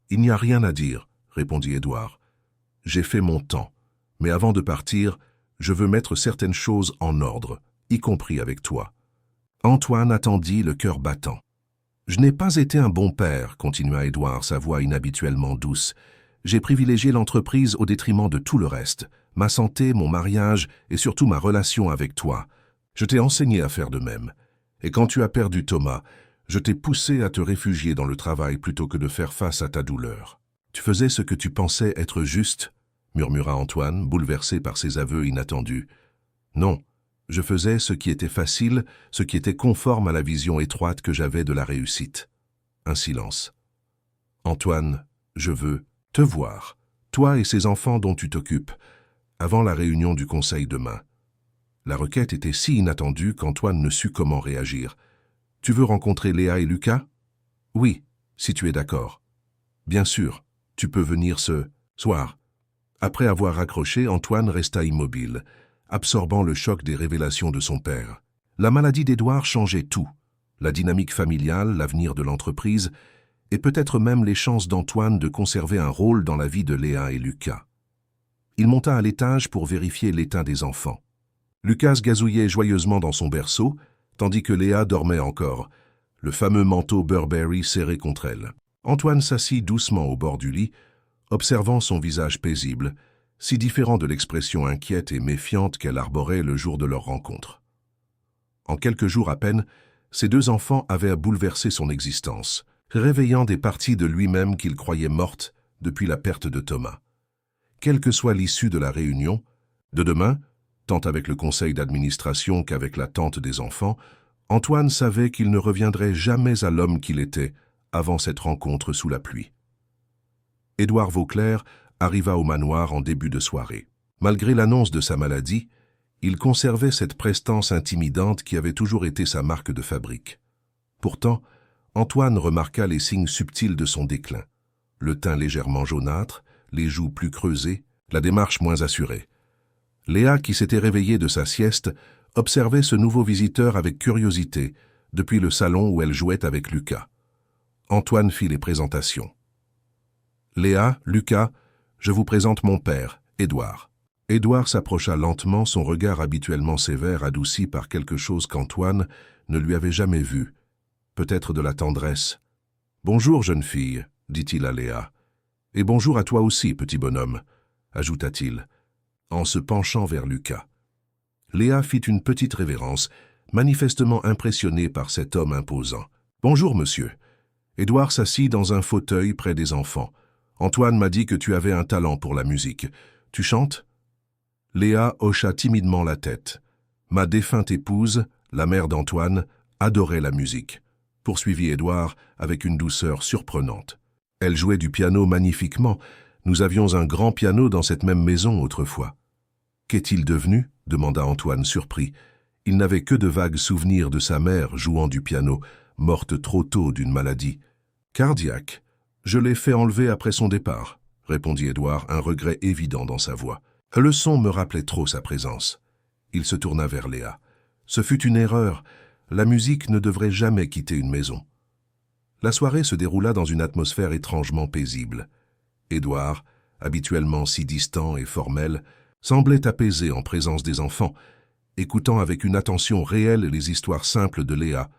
Il n'y a rien à dire, » répondit Édouard. « J'ai fait mon temps, mais avant de partir, je veux mettre certaines choses en ordre, y compris avec toi. » Antoine attendit, le cœur battant. « Je n'ai pas été un bon père, » continua Édouard, sa voix inhabituellement douce. « J'ai privilégié l'entreprise au détriment de tout le reste, ma santé, mon mariage et surtout ma relation avec toi. Je t'ai enseigné à faire de même. Et quand tu as perdu Thomas, je t'ai poussé à te réfugier dans le travail plutôt que de faire face à ta douleur. Tu faisais ce que tu pensais être juste, » murmura Antoine, bouleversé par ces aveux inattendus. « Non, Je faisais ce qui était facile, ce qui était conforme à la vision étroite que j'avais de la réussite. Un silence. Antoine, je veux te voir, toi et ces enfants dont tu t'occupes, avant la réunion du conseil demain. La requête était si inattendue qu'Antoine ne sut comment réagir. Tu veux rencontrer Léa et Lucas? Oui, si tu es d'accord. Bien sûr, tu peux venir ce soir. Après avoir raccroché, Antoine resta immobile, absorbant le choc des révélations de son père. La maladie d'Édouard changeait tout, la dynamique familiale, l'avenir de l'entreprise, et peut-être même les chances d'Antoine de conserver un rôle dans la vie de Léa et Lucas. Il monta à l'étage pour vérifier l'état des enfants. Lucas gazouillait joyeusement dans son berceau, tandis que Léa dormait encore, le fameux manteau Burberry serré contre elle. Antoine s'assit doucement au bord du lit, observant son visage paisible, si différent de l'expression inquiète et méfiante qu'elle arborait le jour de leur rencontre. En quelques jours à peine, ces deux enfants avaient bouleversé son existence, réveillant des parties de lui-même qu'il croyait mortes depuis la perte de Thomas. Quelle que soit l'issue de la réunion, de demain, tant avec le conseil d'administration qu'avec la tante des enfants, Antoine savait qu'il ne reviendrait jamais à l'homme qu'il était avant cette rencontre sous la pluie. Édouard Vauclair arriva au manoir en début de soirée. Malgré l'annonce de sa maladie, il conservait cette prestance intimidante qui avait toujours été sa marque de fabrique. Pourtant, Antoine remarqua les signes subtils de son déclin. Le teint légèrement jaunâtre, les joues plus creusées, la démarche moins assurée. Léa, qui s'était réveillée de sa sieste, observait ce nouveau visiteur avec curiosité, depuis le salon où elle jouait avec Lucas. Antoine fit les présentations. « Léa, Lucas, je vous présente mon père, Édouard. » Édouard s'approcha lentement, son regard habituellement sévère adouci par quelque chose qu'Antoine ne lui avait jamais vu, peut-être de la tendresse. « Bonjour, jeune fille, » dit-il à Léa. « Et bonjour à toi aussi, petit bonhomme, » ajouta-t-il, en se penchant vers Lucas. Léa fit une petite révérence, manifestement impressionnée par cet homme imposant. « Bonjour, monsieur. » Édouard s'assit dans un fauteuil près des enfants. « Antoine m'a dit que tu avais un talent pour la musique. Tu chantes ?» Léa hocha timidement la tête. Ma défunte épouse, la mère d'Antoine, adorait la musique, poursuivit Édouard avec une douceur surprenante. Elle jouait du piano magnifiquement. Nous avions un grand piano dans cette même maison autrefois. Qu'est-il devenu ? Demanda Antoine surpris. Il n'avait que de vagues souvenirs de sa mère jouant du piano, morte trop tôt d'une maladie. Cardiaque. Je l'ai fait enlever après son départ, répondit Édouard, un regret évident dans sa voix. Le son me rappelait trop sa présence. Il se tourna vers Léa. Ce fut une erreur. La musique ne devrait jamais quitter une maison. La soirée se déroula dans une atmosphère étrangement paisible. Édouard, habituellement si distant et formel, semblait apaisé en présence des enfants, écoutant avec une attention réelle les histoires simples de Léa,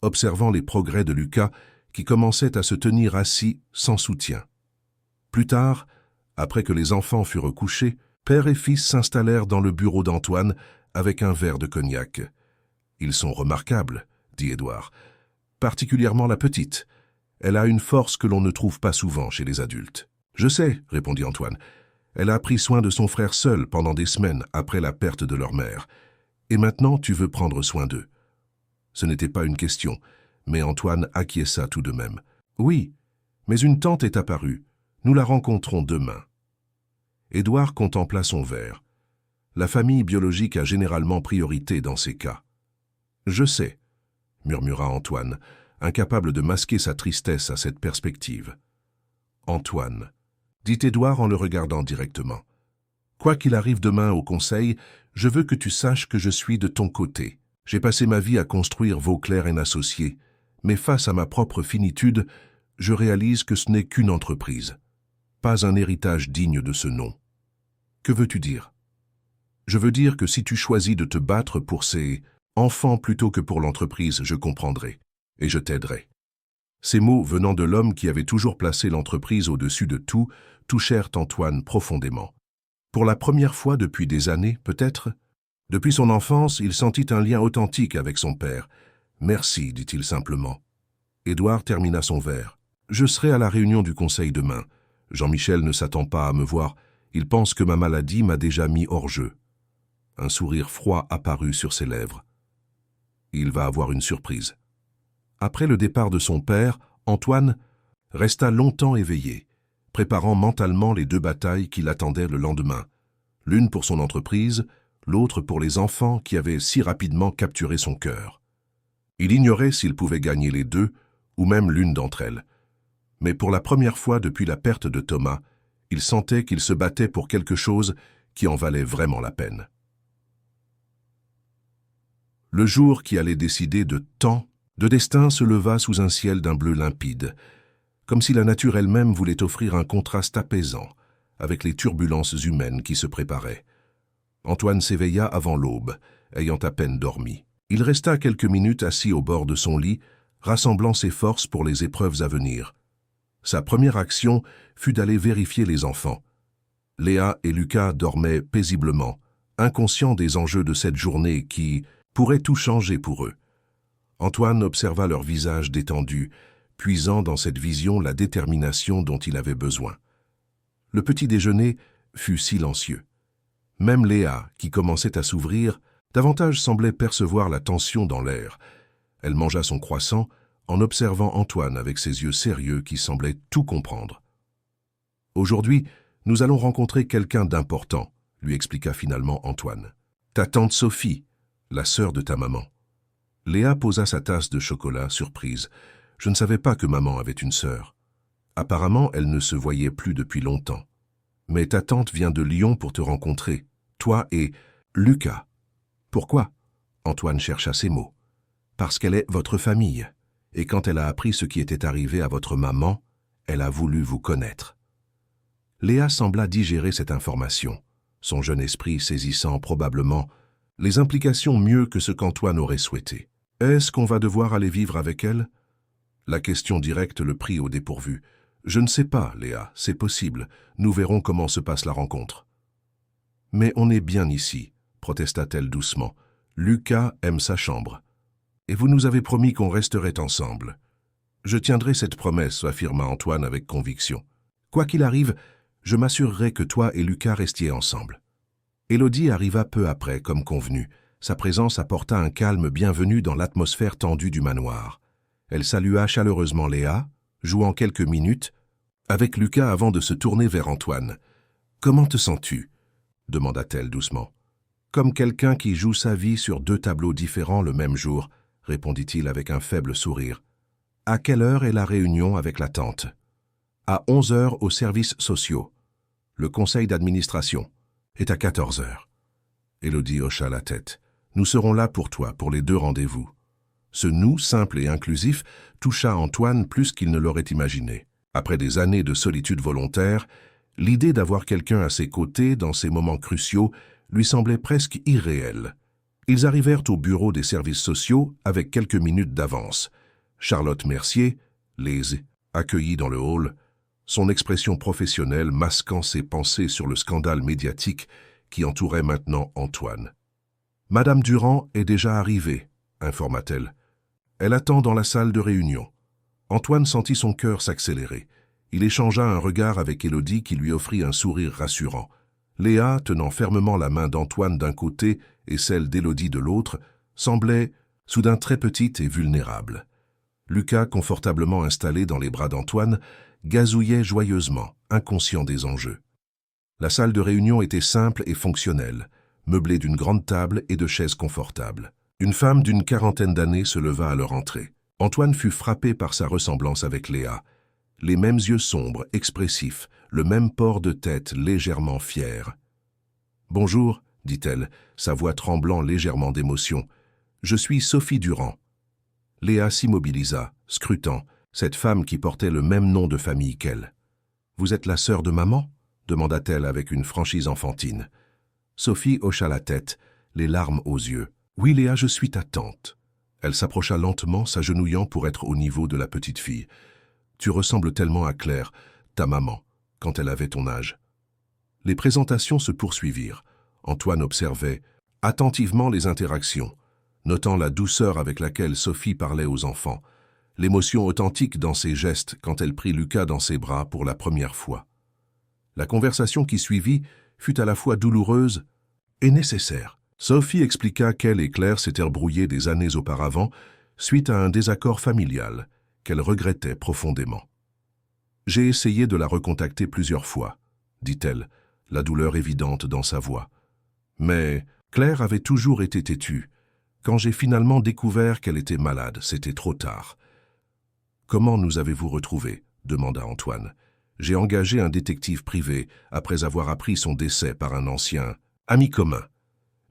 observant les progrès de Lucas qui commençait à se tenir assis sans soutien. Plus tard, après que les enfants furent couchés, père et fils s'installèrent dans le bureau d'Antoine avec un verre de cognac. « Ils sont remarquables, » dit Édouard. « Particulièrement la petite. Elle a une force que l'on ne trouve pas souvent chez les adultes. »« Je sais, » répondit Antoine. « Elle a pris soin de son frère seul pendant des semaines après la perte de leur mère. Et maintenant, tu veux prendre soin d'eux. » Ce n'était pas une question, mais Antoine acquiesça tout de même. « Oui, mais une tante est apparue. Nous la rencontrons demain. » Édouard contempla son verre. La famille biologique a généralement priorité dans ces cas. « Je sais, » murmura Antoine, incapable de masquer sa tristesse à cette perspective. « Antoine, » dit Édouard en le regardant directement. « Quoi qu'il arrive demain au conseil, je veux que tu saches que je suis de ton côté. J'ai passé ma vie à construire Vauclair & Associés, mais face à ma propre finitude, je réalise que ce n'est qu'une entreprise, pas un héritage digne de ce nom. Que veux-tu dire ? Je veux dire que si tu choisis de te battre pour ces enfants plutôt que pour l'entreprise, je comprendrai, et je t'aiderai. » Ces mots, venant de l'homme qui avait toujours placé l'entreprise au-dessus de tout, touchèrent Antoine profondément. Pour la première fois depuis des années, peut-être, depuis son enfance, il sentit un lien authentique avec son père. « Merci, dit-il simplement. » Édouard termina son verre. « Je serai à la réunion du conseil demain. Jean-Michel ne s'attend pas à me voir. Il pense que ma maladie m'a déjà mis hors jeu. » Un sourire froid apparut sur ses lèvres. Il va avoir une surprise. Après le départ de son père, Antoine resta longtemps éveillé, préparant mentalement les deux batailles qui l'attendaient le lendemain, l'une pour son entreprise, l'autre pour les enfants qui avaient si rapidement capturé son cœur. Il ignorait s'il pouvait gagner les deux, ou même l'une d'entre elles. Mais pour la première fois depuis la perte de Thomas, il sentait qu'il se battait pour quelque chose qui en valait vraiment la peine. Le jour qui allait décider de tant, de destin se leva sous un ciel d'un bleu limpide, comme si la nature elle-même voulait offrir un contraste apaisant avec les turbulences humaines qui se préparaient. Antoine s'éveilla avant l'aube, ayant à peine dormi. Il resta quelques minutes assis au bord de son lit, rassemblant ses forces pour les épreuves à venir. Sa première action fut d'aller vérifier les enfants. Léa et Lucas dormaient paisiblement, inconscients des enjeux de cette journée qui pourrait tout changer pour eux. Antoine observa leur visage détendu, puisant dans cette vision la détermination dont il avait besoin. Le petit déjeuner fut silencieux. Même Léa, qui commençait à s'ouvrir, davantage semblait percevoir la tension dans l'air. Elle mangea son croissant en observant Antoine avec ses yeux sérieux qui semblaient tout comprendre. « Aujourd'hui, nous allons rencontrer quelqu'un d'important, » lui expliqua finalement Antoine. « Ta tante Sophie, la sœur de ta maman. » Léa posa sa tasse de chocolat, surprise. « Je ne savais pas que maman avait une sœur. Apparemment, elle ne se voyait plus depuis longtemps. Mais ta tante vient de Lyon pour te rencontrer, toi et Lucas. » « Pourquoi ?» Antoine chercha ses mots. « Parce qu'elle est votre famille. Et quand elle a appris ce qui était arrivé à votre maman, elle a voulu vous connaître. » Léa sembla digérer cette information, son jeune esprit saisissant probablement les implications mieux que ce qu'Antoine aurait souhaité. « Est-ce qu'on va devoir aller vivre avec elle ?» La question directe le prit au dépourvu. « Je ne sais pas, Léa, c'est possible. Nous verrons comment se passe la rencontre. »« Mais on est bien ici, » protesta-t-elle doucement. « Lucas aime sa chambre. Et vous nous avez promis qu'on resterait ensemble. »« Je tiendrai cette promesse, » affirma Antoine avec conviction. « Quoi qu'il arrive, je m'assurerai que toi et Lucas restiez ensemble. » Élodie arriva peu après, comme convenu. Sa présence apporta un calme bienvenu dans l'atmosphère tendue du manoir. Elle salua chaleureusement Léa, jouant quelques minutes avec Lucas avant de se tourner vers Antoine. « Comment te sens-tu » demanda-t-elle doucement. « Comme quelqu'un qui joue sa vie sur deux tableaux différents le même jour, » répondit-il avec un faible sourire. « À quelle heure est la réunion avec la tante ?»« À 11 heures aux services sociaux. Le conseil d'administration est à 14 heures. » Élodie hocha la tête. « Nous serons là pour toi, pour les deux rendez-vous. » Ce « nous » simple et inclusif toucha Antoine plus qu'il ne l'aurait imaginé. Après des années de solitude volontaire, l'idée d'avoir quelqu'un à ses côtés dans ces moments cruciaux lui semblait presque irréelle. Ils arrivèrent au bureau des services sociaux avec quelques minutes d'avance. Charlotte Mercier les accueillit dans le hall, son expression professionnelle masquant ses pensées sur le scandale médiatique qui entourait maintenant Antoine. « Madame Durand est déjà arrivée, » informa-t-elle. « Elle attend dans la salle de réunion. » Antoine sentit son cœur s'accélérer. Il échangea un regard avec Élodie qui lui offrit un sourire rassurant. Léa, tenant fermement la main d'Antoine d'un côté et celle d'Élodie de l'autre, semblait soudain très petite et vulnérable. Lucas, confortablement installé dans les bras d'Antoine, gazouillait joyeusement, inconscient des enjeux. La salle de réunion était simple et fonctionnelle, meublée d'une grande table et de chaises confortables. Une femme d'une quarantaine d'années se leva à leur entrée. Antoine fut frappé par sa ressemblance avec Léa. Les mêmes yeux sombres, expressifs, le même port de tête légèrement fier. « Bonjour, » dit-elle, sa voix tremblant légèrement d'émotion. « Je suis Sophie Durand. » Léa s'immobilisa, scrutant, cette femme qui portait le même nom de famille qu'elle. « Vous êtes la sœur de maman ?» demanda-t-elle avec une franchise enfantine. Sophie hocha la tête, les larmes aux yeux. « Oui, Léa, je suis ta tante. » Elle s'approcha lentement, s'agenouillant pour être au niveau de la petite fille. « Tu ressembles tellement à Claire, ta maman, quand elle avait ton âge. » Les présentations se poursuivirent. Antoine observait attentivement les interactions, notant la douceur avec laquelle Sophie parlait aux enfants, l'émotion authentique dans ses gestes quand elle prit Lucas dans ses bras pour la première fois. La conversation qui suivit fut à la fois douloureuse et nécessaire. Sophie expliqua qu'elle et Claire s'étaient rebrouillées des années auparavant suite à un désaccord familial qu'elle regrettait profondément. « J'ai essayé de la recontacter plusieurs fois, » dit-elle, la douleur évidente dans sa voix. « Mais Claire avait toujours été têtue. Quand j'ai finalement découvert qu'elle était malade, c'était trop tard. »« Comment nous avez-vous retrouvés ?» demanda Antoine. « J'ai engagé un détective privé après avoir appris son décès par un ancien ami commun.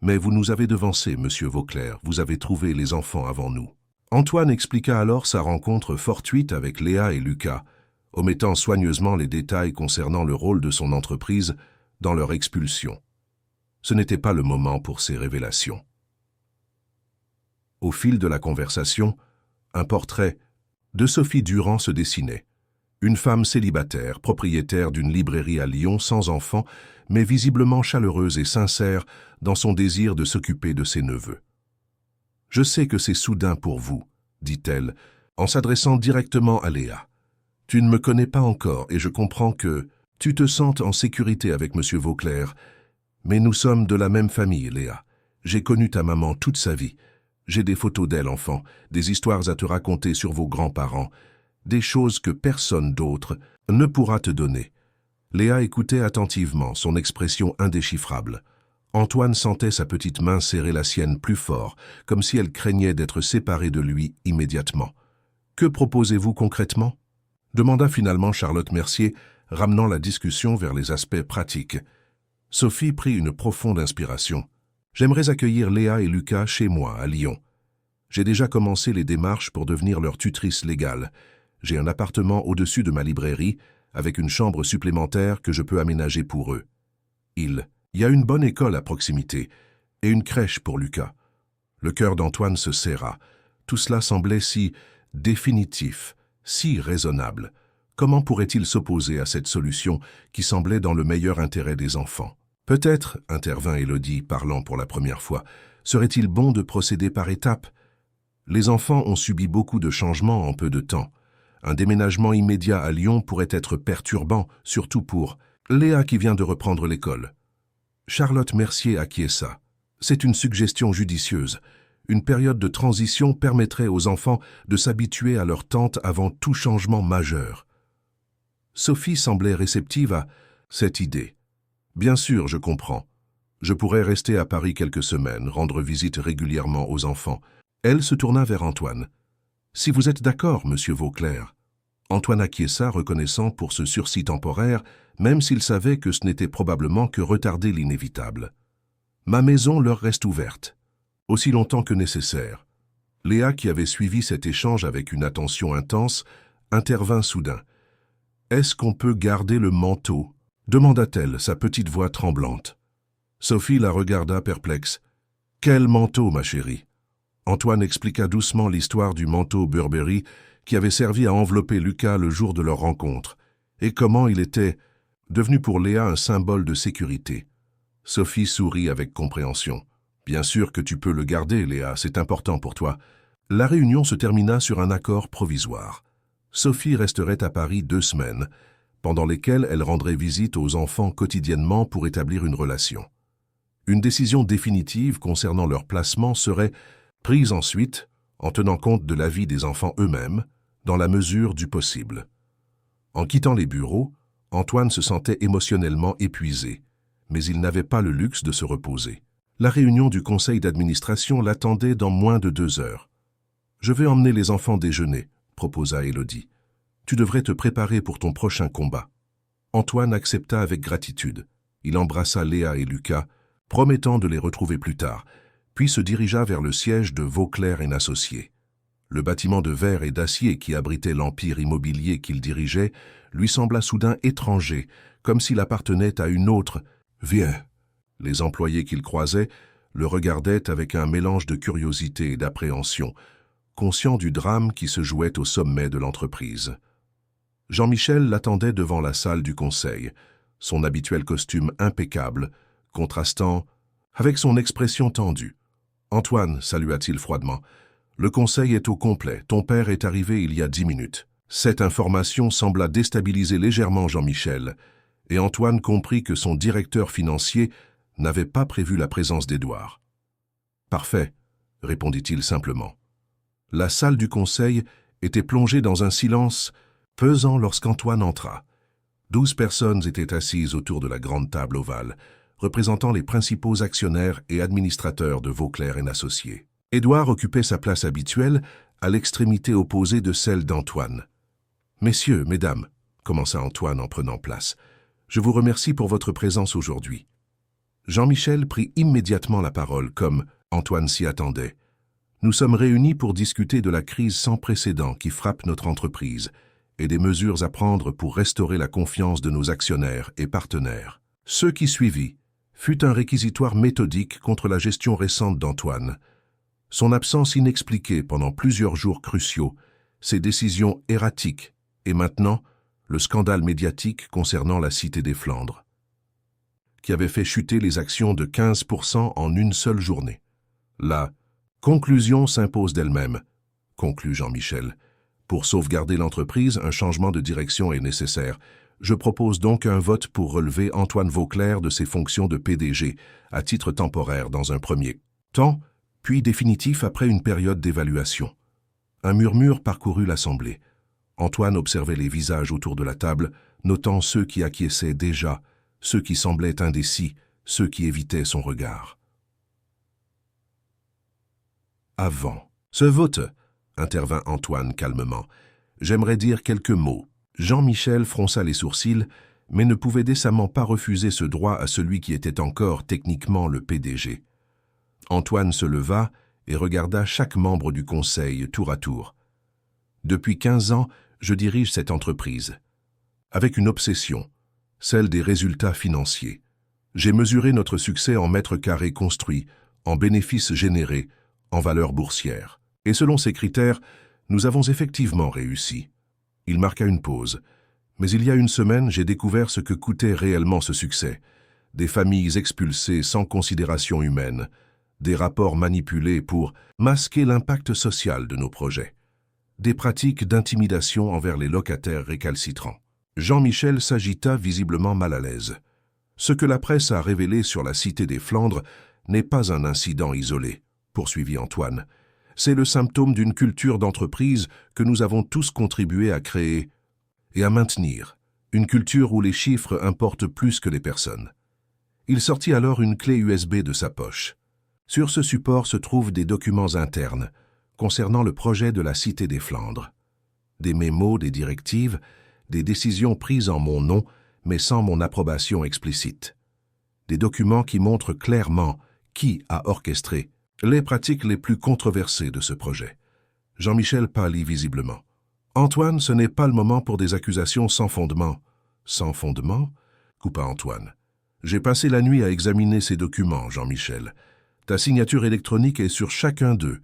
Mais vous nous avez devancés, monsieur Vauclair, vous avez trouvé les enfants avant nous. » Antoine expliqua alors sa rencontre fortuite avec Léa et Lucas, omettant soigneusement les détails concernant le rôle de son entreprise dans leur expulsion. Ce n'était pas le moment pour ces révélations. Au fil de la conversation, un portrait de Sophie Durand se dessinait. Une femme célibataire, propriétaire d'une librairie à Lyon sans enfant, mais visiblement chaleureuse et sincère dans son désir de s'occuper de ses neveux. « Je sais que c'est soudain pour vous, » dit-elle, en s'adressant directement à Léa. « Tu ne me connais pas encore et je comprends que tu te sentes en sécurité avec M. Vauclair, mais nous sommes de la même famille, Léa. J'ai connu ta maman toute sa vie. J'ai des photos d'elle, enfant, des histoires à te raconter sur vos grands-parents, des choses que personne d'autre ne pourra te donner. » Léa écoutait attentivement, son expression indéchiffrable. Antoine sentait sa petite main serrer la sienne plus fort, comme si elle craignait d'être séparée de lui immédiatement. « Que proposez-vous concrètement ?» demanda finalement Charlotte Mercier, ramenant la discussion vers les aspects pratiques. Sophie prit une profonde inspiration. « J'aimerais accueillir Léa et Lucas chez moi, à Lyon. J'ai déjà commencé les démarches pour devenir leur tutrice légale. J'ai un appartement au-dessus de ma librairie, avec une chambre supplémentaire que je peux aménager pour eux. Il y a une bonne école à proximité et une crèche pour Lucas. » Le cœur d'Antoine se serra. Tout cela semblait si définitif, si raisonnable. Comment pourrait-il s'opposer à cette solution qui semblait dans le meilleur intérêt des enfants? « Peut-être, » intervint Élodie, parlant pour la première fois, « serait-il bon de procéder par étapes? Les enfants ont subi beaucoup de changements en peu de temps. Un déménagement immédiat à Lyon pourrait être perturbant, surtout pour Léa qui vient de reprendre l'école. » Charlotte Mercier acquiesça. « C'est une suggestion judicieuse. Une période de transition permettrait aux enfants de s'habituer à leur tante avant tout changement majeur. » Sophie semblait réceptive à cette idée. « Bien sûr, je comprends. Je pourrais rester à Paris quelques semaines, rendre visite régulièrement aux enfants. » Elle se tourna vers Antoine. « Si vous êtes d'accord, monsieur Vauclair. » Antoine acquiesça, reconnaissant pour ce sursis temporaire, même s'il savait que ce n'était probablement que retarder l'inévitable. « Ma maison leur reste ouverte, aussi longtemps que nécessaire. » Léa, qui avait suivi cet échange avec une attention intense, intervint soudain. « Est-ce qu'on peut garder le manteau ?» demanda-t-elle, sa petite voix tremblante. Sophie la regarda perplexe. « Quel manteau, ma chérie ?» Antoine expliqua doucement l'histoire du manteau Burberry qui avait servi à envelopper Lucas le jour de leur rencontre, et comment il était devenu pour Léa un symbole de sécurité. Sophie sourit avec compréhension. « Bien sûr que tu peux le garder, Léa, c'est important pour toi. » La réunion se termina sur un accord provisoire. Sophie resterait à Paris 2 semaines, pendant lesquelles elle rendrait visite aux enfants quotidiennement pour établir une relation. Une décision définitive concernant leur placement serait prise ensuite, en tenant compte de l'avis des enfants eux-mêmes, dans la mesure du possible. En quittant les bureaux, Antoine se sentait émotionnellement épuisé, mais il n'avait pas le luxe de se reposer. La réunion du conseil d'administration l'attendait dans moins de 2 heures. « Je vais emmener les enfants déjeuner », proposa Élodie. « Tu devrais te préparer pour ton prochain combat. » Antoine accepta avec gratitude. Il embrassa Léa et Lucas, promettant de les retrouver plus tard, puis se dirigea vers le siège de Vauclair & Associés. Le bâtiment de verre et d'acier qui abritait l'empire immobilier qu'il dirigeait lui sembla soudain étranger, comme s'il appartenait à une autre « Viens !» Les employés qu'il croisait le regardaient avec un mélange de curiosité et d'appréhension, conscients du drame qui se jouait au sommet de l'entreprise. Jean-Michel l'attendait devant la salle du conseil, son habituel costume impeccable, contrastant avec son expression tendue. « Antoine, salua-t-il froidement, le conseil est au complet, ton père est arrivé il y a 10 minutes. » Cette information sembla déstabiliser légèrement Jean-Michel, et Antoine comprit que son directeur financier n'avait pas prévu la présence d'Édouard. Parfait, répondit-il simplement. La salle du conseil était plongée dans un silence pesant lorsqu'Antoine entra. 12 personnes étaient assises autour de la grande table ovale, représentant les principaux actionnaires et administrateurs de Vauclair & Associés. Édouard occupait sa place habituelle, à l'extrémité opposée de celle d'Antoine. « Messieurs, mesdames, » commença Antoine en prenant place, « je vous remercie pour votre présence aujourd'hui. » Jean-Michel prit immédiatement la parole, comme Antoine s'y attendait. « Nous sommes réunis pour discuter de la crise sans précédent qui frappe notre entreprise et des mesures à prendre pour restaurer la confiance de nos actionnaires et partenaires. » Ce qui suivit fut un réquisitoire méthodique contre la gestion récente d'Antoine. Son absence inexpliquée pendant plusieurs jours cruciaux, ses décisions erratiques et maintenant le scandale médiatique concernant la Cité des Flandres, qui avait fait chuter les actions de 15% en une seule journée. La conclusion s'impose d'elle-même, conclut Jean-Michel. Pour sauvegarder l'entreprise, un changement de direction est nécessaire. Je propose donc un vote pour relever Antoine Vauclair de ses fonctions de PDG, à titre temporaire dans un premier temps, puis définitif après une période d'évaluation. Un murmure parcourut l'assemblée. Antoine observait les visages autour de la table, notant ceux qui acquiesçaient déjà, ceux qui semblaient indécis, ceux qui évitaient son regard. Avant ce vote, intervint Antoine calmement, j'aimerais dire quelques mots. Jean-Michel fronça les sourcils, mais ne pouvait décemment pas refuser ce droit à celui qui était encore techniquement le PDG. Antoine se leva et regarda chaque membre du conseil tour à tour. Depuis 15 ans, je dirige cette entreprise, avec une obsession, celle des résultats financiers. J'ai mesuré notre succès en mètres carrés construits, en bénéfices générés, en valeur boursière. Et selon ces critères, nous avons effectivement réussi. Il marqua une pause. Mais il y a une semaine, j'ai découvert ce que coûtait réellement ce succès. Des familles expulsées sans considération humaine, des rapports manipulés pour masquer l'impact social de nos projets, des pratiques d'intimidation envers les locataires récalcitrants. Jean-Michel s'agita visiblement mal à l'aise. Ce que la presse a révélé sur la Cité des Flandres n'est pas un incident isolé, poursuivit Antoine. C'est le symptôme d'une culture d'entreprise que nous avons tous contribué à créer et à maintenir, une culture où les chiffres importent plus que les personnes. Il sortit alors une clé USB de sa poche. Sur ce support se trouvent des documents internes concernant le projet de la Cité des Flandres. Des mémos, des directives, des décisions prises en mon nom, mais sans mon approbation explicite. Des documents qui montrent clairement qui a orchestré les pratiques les plus controversées de ce projet. Jean-Michel pâlit visiblement. « Antoine, ce n'est pas le moment pour des accusations sans fondement. »« Sans fondement ?» coupa Antoine. « J'ai passé la nuit à examiner ces documents, Jean-Michel. Ta signature électronique est sur chacun d'eux.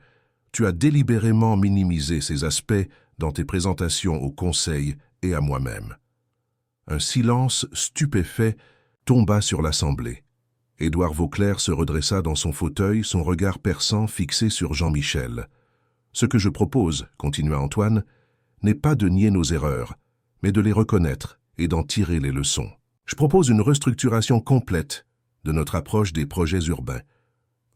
Tu as délibérément minimisé ces aspects dans tes présentations au Conseil et à moi-même. » Un silence stupéfait tomba sur l'Assemblée. Édouard Vauclair se redressa dans son fauteuil, son regard perçant fixé sur Jean-Michel. « Ce que je propose, continua Antoine, n'est pas de nier nos erreurs, mais de les reconnaître et d'en tirer les leçons. Je propose une restructuration complète de notre approche des projets urbains,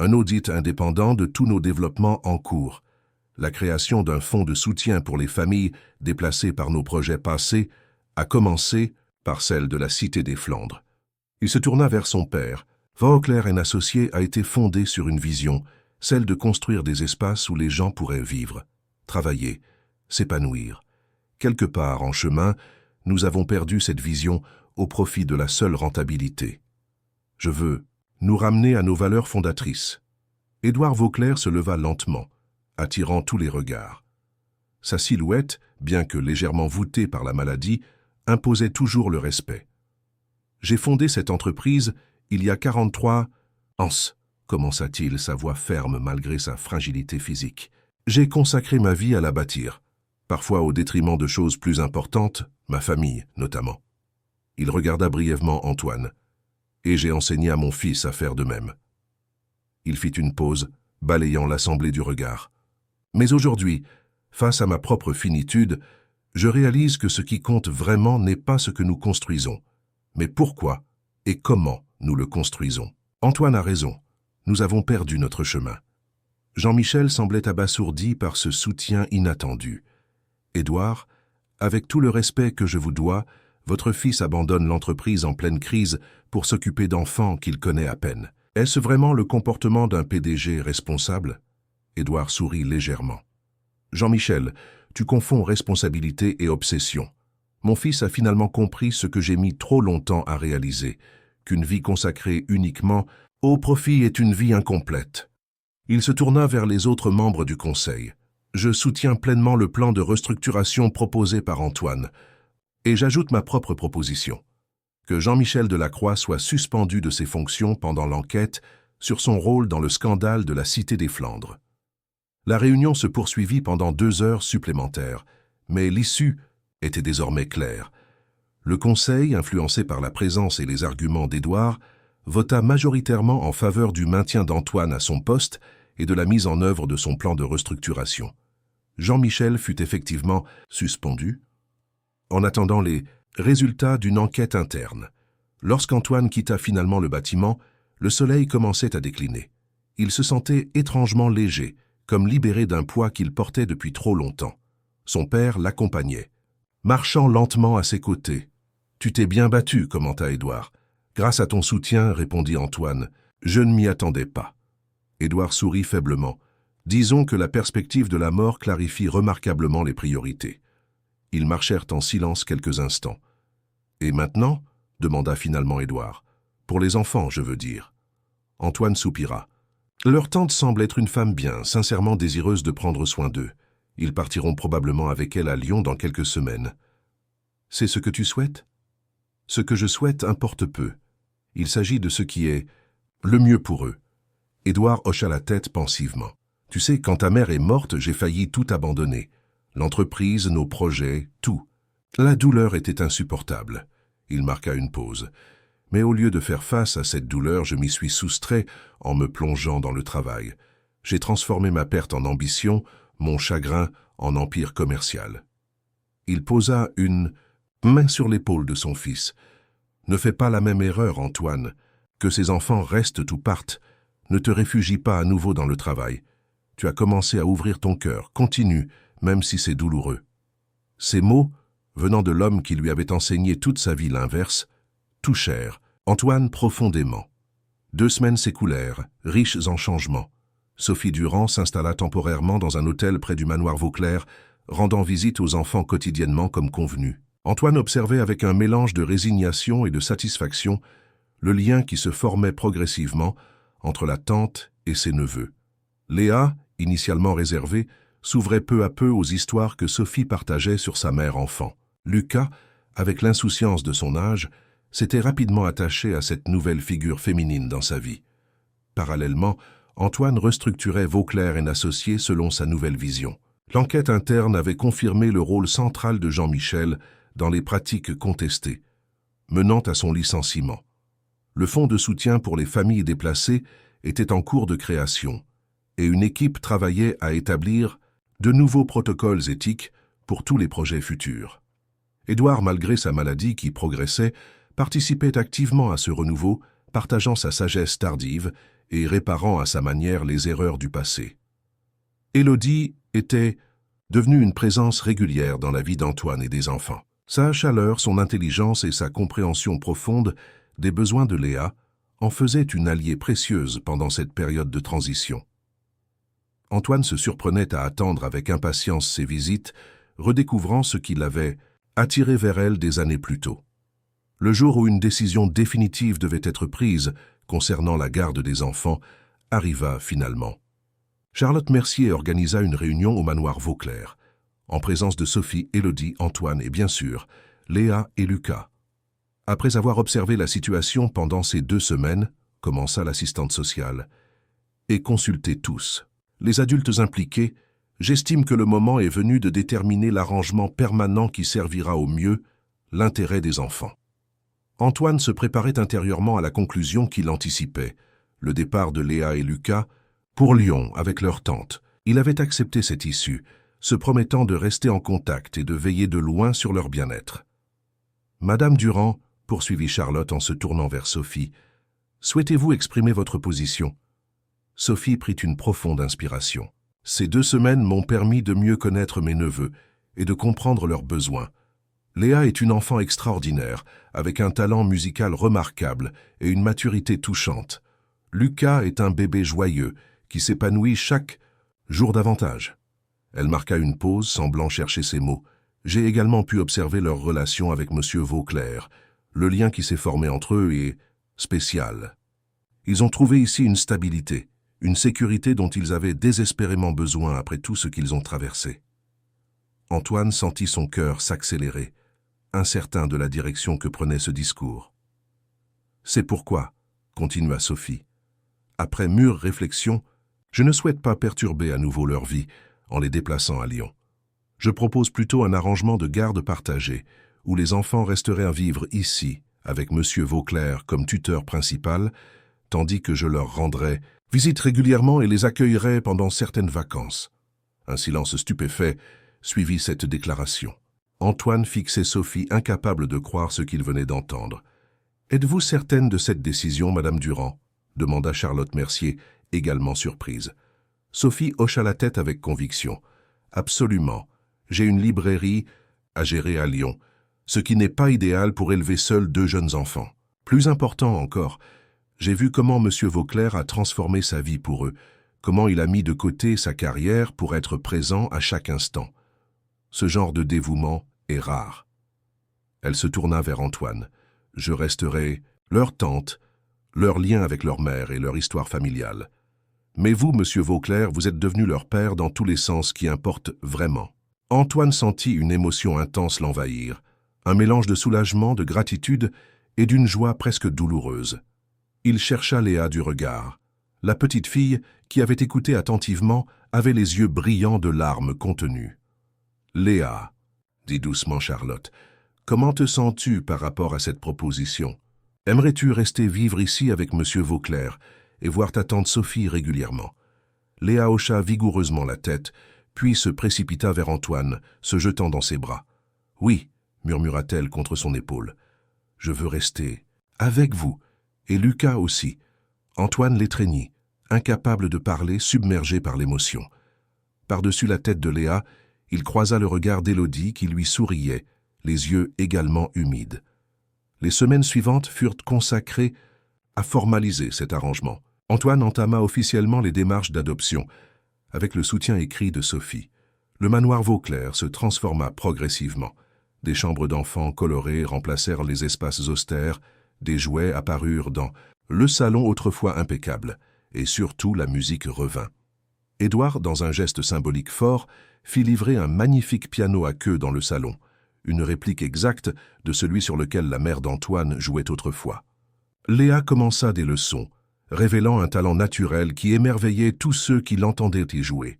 un audit indépendant de tous nos développements en cours, la création d'un fonds de soutien pour les familles déplacées par nos projets passés, à commencer par celle de la Cité des Flandres. » Il se tourna vers son père. Vauclair & Associés a été fondé sur une vision, celle de construire des espaces où les gens pourraient vivre, travailler, s'épanouir. Quelque part en chemin, nous avons perdu cette vision au profit de la seule rentabilité. Je veux nous ramener à nos valeurs fondatrices. Édouard Vauclair se leva lentement, attirant tous les regards. Sa silhouette, bien que légèrement voûtée par la maladie, imposait toujours le respect. « J'ai fondé cette entreprise il y a 43 ans, commença-t-il, sa voix ferme malgré sa fragilité physique. J'ai consacré ma vie à la bâtir, parfois au détriment de choses plus importantes, ma famille notamment. » Il regarda brièvement Antoine. « Et j'ai enseigné à mon fils à faire de même. » Il fit une pause, balayant l'assemblée du regard. « Mais aujourd'hui, face à ma propre finitude, je réalise que ce qui compte vraiment n'est pas ce que nous construisons, mais pourquoi et comment nous le construisons. Antoine a raison, nous avons perdu notre chemin. Jean-Michel semblait abasourdi par ce soutien inattendu. « Édouard, avec tout le respect que je vous dois, votre fils abandonne l'entreprise en pleine crise pour s'occuper d'enfants qu'il connaît à peine. Est-ce vraiment le comportement d'un PDG responsable ?» Édouard sourit légèrement. « Jean-Michel, tu confonds responsabilité et obsession. Mon fils a finalement compris ce que j'ai mis trop longtemps à réaliser, qu'une vie consacrée uniquement au profit est une vie incomplète. » Il se tourna vers les autres membres du conseil. « Je soutiens pleinement le plan de restructuration proposé par Antoine, et j'ajoute ma propre proposition. Que Jean-Michel Delacroix soit suspendu de ses fonctions pendant l'enquête sur son rôle dans le scandale de la Cité des Flandres. » La réunion se poursuivit pendant 2 heures supplémentaires, mais l'issue était désormais claire. Le Conseil, influencé par la présence et les arguments d'Édouard, vota majoritairement en faveur du maintien d'Antoine à son poste et de la mise en œuvre de son plan de restructuration. Jean-Michel fut effectivement suspendu, en attendant les résultats d'une enquête interne. Lorsqu'Antoine quitta finalement le bâtiment, le soleil commençait à décliner. Il se sentait étrangement léger, comme libéré d'un poids qu'il portait depuis trop longtemps. Son père l'accompagnait, marchant lentement à ses côtés. « Tu t'es bien battu, » commenta Édouard. « Grâce à ton soutien, » répondit Antoine. « Je ne m'y attendais pas. » Édouard sourit faiblement. Disons que la perspective de la mort clarifie remarquablement les priorités. Ils marchèrent en silence quelques instants. « Et maintenant ?» demanda finalement Édouard. « Pour les enfants, je veux dire. » Antoine soupira. Leur tante semble être une femme bien, sincèrement désireuse de prendre soin d'eux. Ils partiront probablement avec elle à Lyon dans quelques semaines. « C'est ce que tu souhaites ?»« Ce que je souhaite importe peu. Il s'agit de ce qui est le mieux pour eux. » Édouard hocha la tête pensivement. « Tu sais, quand ta mère est morte, j'ai failli tout abandonner. L'entreprise, nos projets, tout. La douleur était insupportable. » Il marqua une pause. « Mais au lieu de faire face à cette douleur, je m'y suis soustrait en me plongeant dans le travail. J'ai transformé ma perte en ambition, mon chagrin en empire commercial. » Il posa une main sur l'épaule de son fils. « Ne fais pas la même erreur, Antoine. Que ces enfants restent ou partent. Ne te réfugie pas à nouveau dans le travail. Tu as commencé à ouvrir ton cœur. Continue, même si c'est douloureux. » Ces mots, venant de l'homme qui lui avait enseigné toute sa vie l'inverse, touchèrent Antoine profondément. 2 semaines s'écoulèrent, riches en changements. Sophie Durand s'installa temporairement dans un hôtel près du manoir Vauclair, rendant visite aux enfants quotidiennement comme convenu. Antoine observait avec un mélange de résignation et de satisfaction le lien qui se formait progressivement entre la tante et ses neveux. Léa, initialement réservée, s'ouvrait peu à peu aux histoires que Sophie partageait sur sa mère enfant. Lucas, avec l'insouciance de son âge, s'était rapidement attaché à cette nouvelle figure féminine dans sa vie. Parallèlement, Antoine restructurait Vauclair & Associés selon sa nouvelle vision. L'enquête interne avait confirmé le rôle central de Jean-Michel dans les pratiques contestées, menant à son licenciement. Le fonds de soutien pour les familles déplacées était en cours de création, et une équipe travaillait à établir de nouveaux protocoles éthiques pour tous les projets futurs. Édouard, malgré sa maladie qui progressait, participait activement à ce renouveau, partageant sa sagesse tardive et réparant à sa manière les erreurs du passé. Élodie était devenue une présence régulière dans la vie d'Antoine et des enfants. Sa chaleur, son intelligence et sa compréhension profonde des besoins de Léa en faisaient une alliée précieuse pendant cette période de transition. Antoine se surprenait à attendre avec impatience ses visites, redécouvrant ce qui l'avait attiré vers elle des années plus tôt. Le jour où une décision définitive devait être prise concernant la garde des enfants arriva finalement. Charlotte Mercier organisa une réunion au manoir Vauclair, en présence de Sophie, Élodie, Antoine et bien sûr, Léa et Lucas. Après avoir observé la situation pendant ces 2 semaines, commença l'assistante sociale, et consulté tous les adultes impliqués, j'estime que le moment est venu de déterminer l'arrangement permanent qui servira au mieux l'intérêt des enfants. Antoine se préparait intérieurement à la conclusion qu'il anticipait, le départ de Léa et Lucas pour Lyon avec leur tante. Il avait accepté cette issue, se promettant de rester en contact et de veiller de loin sur leur bien-être. « Madame Durand, » poursuivit Charlotte en se tournant vers Sophie, « souhaitez-vous exprimer votre position ?» Sophie prit une profonde inspiration. Ces 2 semaines m'ont permis de mieux connaître mes neveux et de comprendre leurs besoins. Léa est une enfant extraordinaire, avec un talent musical remarquable et une maturité touchante. Lucas est un bébé joyeux qui s'épanouit chaque jour davantage. Elle marqua une pause, semblant chercher ses mots. J'ai également pu observer leur relation avec M. Vauclair. Le lien qui s'est formé entre eux est spécial. Ils ont trouvé ici une stabilité, une sécurité dont ils avaient désespérément besoin après tout ce qu'ils ont traversé. Antoine sentit son cœur s'accélérer, incertain de la direction que prenait ce discours. C'est pourquoi, continua Sophie, après mûre réflexion, je ne souhaite pas perturber à nouveau leur vie en les déplaçant à Lyon. Je propose plutôt un arrangement de garde partagée, où les enfants resteraient à vivre ici, avec M. Vauclair comme tuteur principal, tandis que je leur rendrais visite régulièrement et les accueillerais pendant certaines vacances. Un silence stupéfait suivit cette déclaration. Antoine fixait Sophie, incapable de croire ce qu'il venait d'entendre. « Êtes-vous certaine de cette décision, Madame Durand ?» demanda Charlotte Mercier, également surprise. Sophie hocha la tête avec conviction. « Absolument. J'ai une librairie à gérer à Lyon, ce qui n'est pas idéal pour élever seuls 2 jeunes enfants. Plus important encore, j'ai vu comment M. Vauclair a transformé sa vie pour eux, comment il a mis de côté sa carrière pour être présent à chaque instant. Ce genre de dévouement est rare. » Elle se tourna vers Antoine. « Je resterai leur tante, leur lien avec leur mère et leur histoire familiale. Mais vous, Monsieur Vauclair, vous êtes devenu leur père dans tous les sens qui importent vraiment. » Antoine sentit une émotion intense l'envahir, un mélange de soulagement, de gratitude et d'une joie presque douloureuse. Il chercha Léa du regard. La petite fille, qui avait écouté attentivement, avait les yeux brillants de larmes contenues. « Léa, » dit doucement Charlotte, « comment te sens-tu par rapport à cette proposition? Aimerais-tu rester vivre ici avec M. Vauclair et voir ta tante Sophie régulièrement ?» Léa hocha vigoureusement la tête, puis se précipita vers Antoine, se jetant dans ses bras. « Oui, » murmura-t-elle contre son épaule. « Je veux rester avec vous, et Lucas aussi. » Antoine l'étreignit, incapable de parler, submergé par l'émotion. Par-dessus la tête de Léa, il croisa le regard d'Élodie qui lui souriait, les yeux également humides. Les semaines suivantes furent consacrées à formaliser cet arrangement. Antoine entama officiellement les démarches d'adoption, avec le soutien écrit de Sophie. Le manoir Vauclair se transforma progressivement. Des chambres d'enfants colorées remplacèrent les espaces austères, des jouets apparurent dans le salon autrefois impeccable, et surtout la musique revint. Édouard, dans un geste symbolique fort, fit livrer un magnifique piano à queue dans le salon, une réplique exacte de celui sur lequel la mère d'Antoine jouait autrefois. Léa commença des leçons, révélant un talent naturel qui émerveillait tous ceux qui l'entendaient y jouer.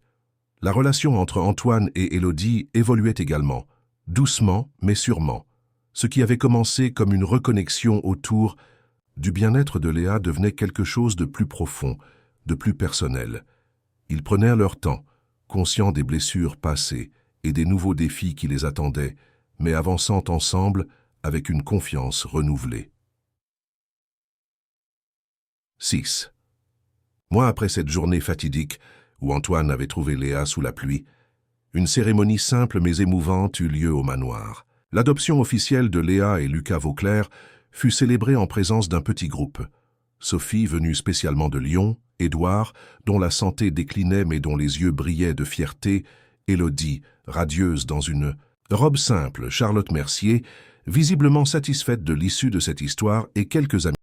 La relation entre Antoine et Élodie évoluait également, doucement mais sûrement. Ce qui avait commencé comme une reconnexion autour du bien-être de Léa devenait quelque chose de plus profond, de plus personnel. Ils prenèrent leur temps, conscients des blessures passées et des nouveaux défis qui les attendaient, mais avançant ensemble avec une confiance renouvelée. 6. Mois après cette journée fatidique, où Antoine avait trouvé Léa sous la pluie, une cérémonie simple mais émouvante eut lieu au manoir. L'adoption officielle de Léa et Lucas Vauclair fut célébrée en présence d'un petit groupe. Sophie, venue spécialement de Lyon, Édouard, dont la santé déclinait mais dont les yeux brillaient de fierté, Élodie, radieuse dans une robe simple, Charlotte Mercier, visiblement satisfaite de l'issue de cette histoire, et quelques amis.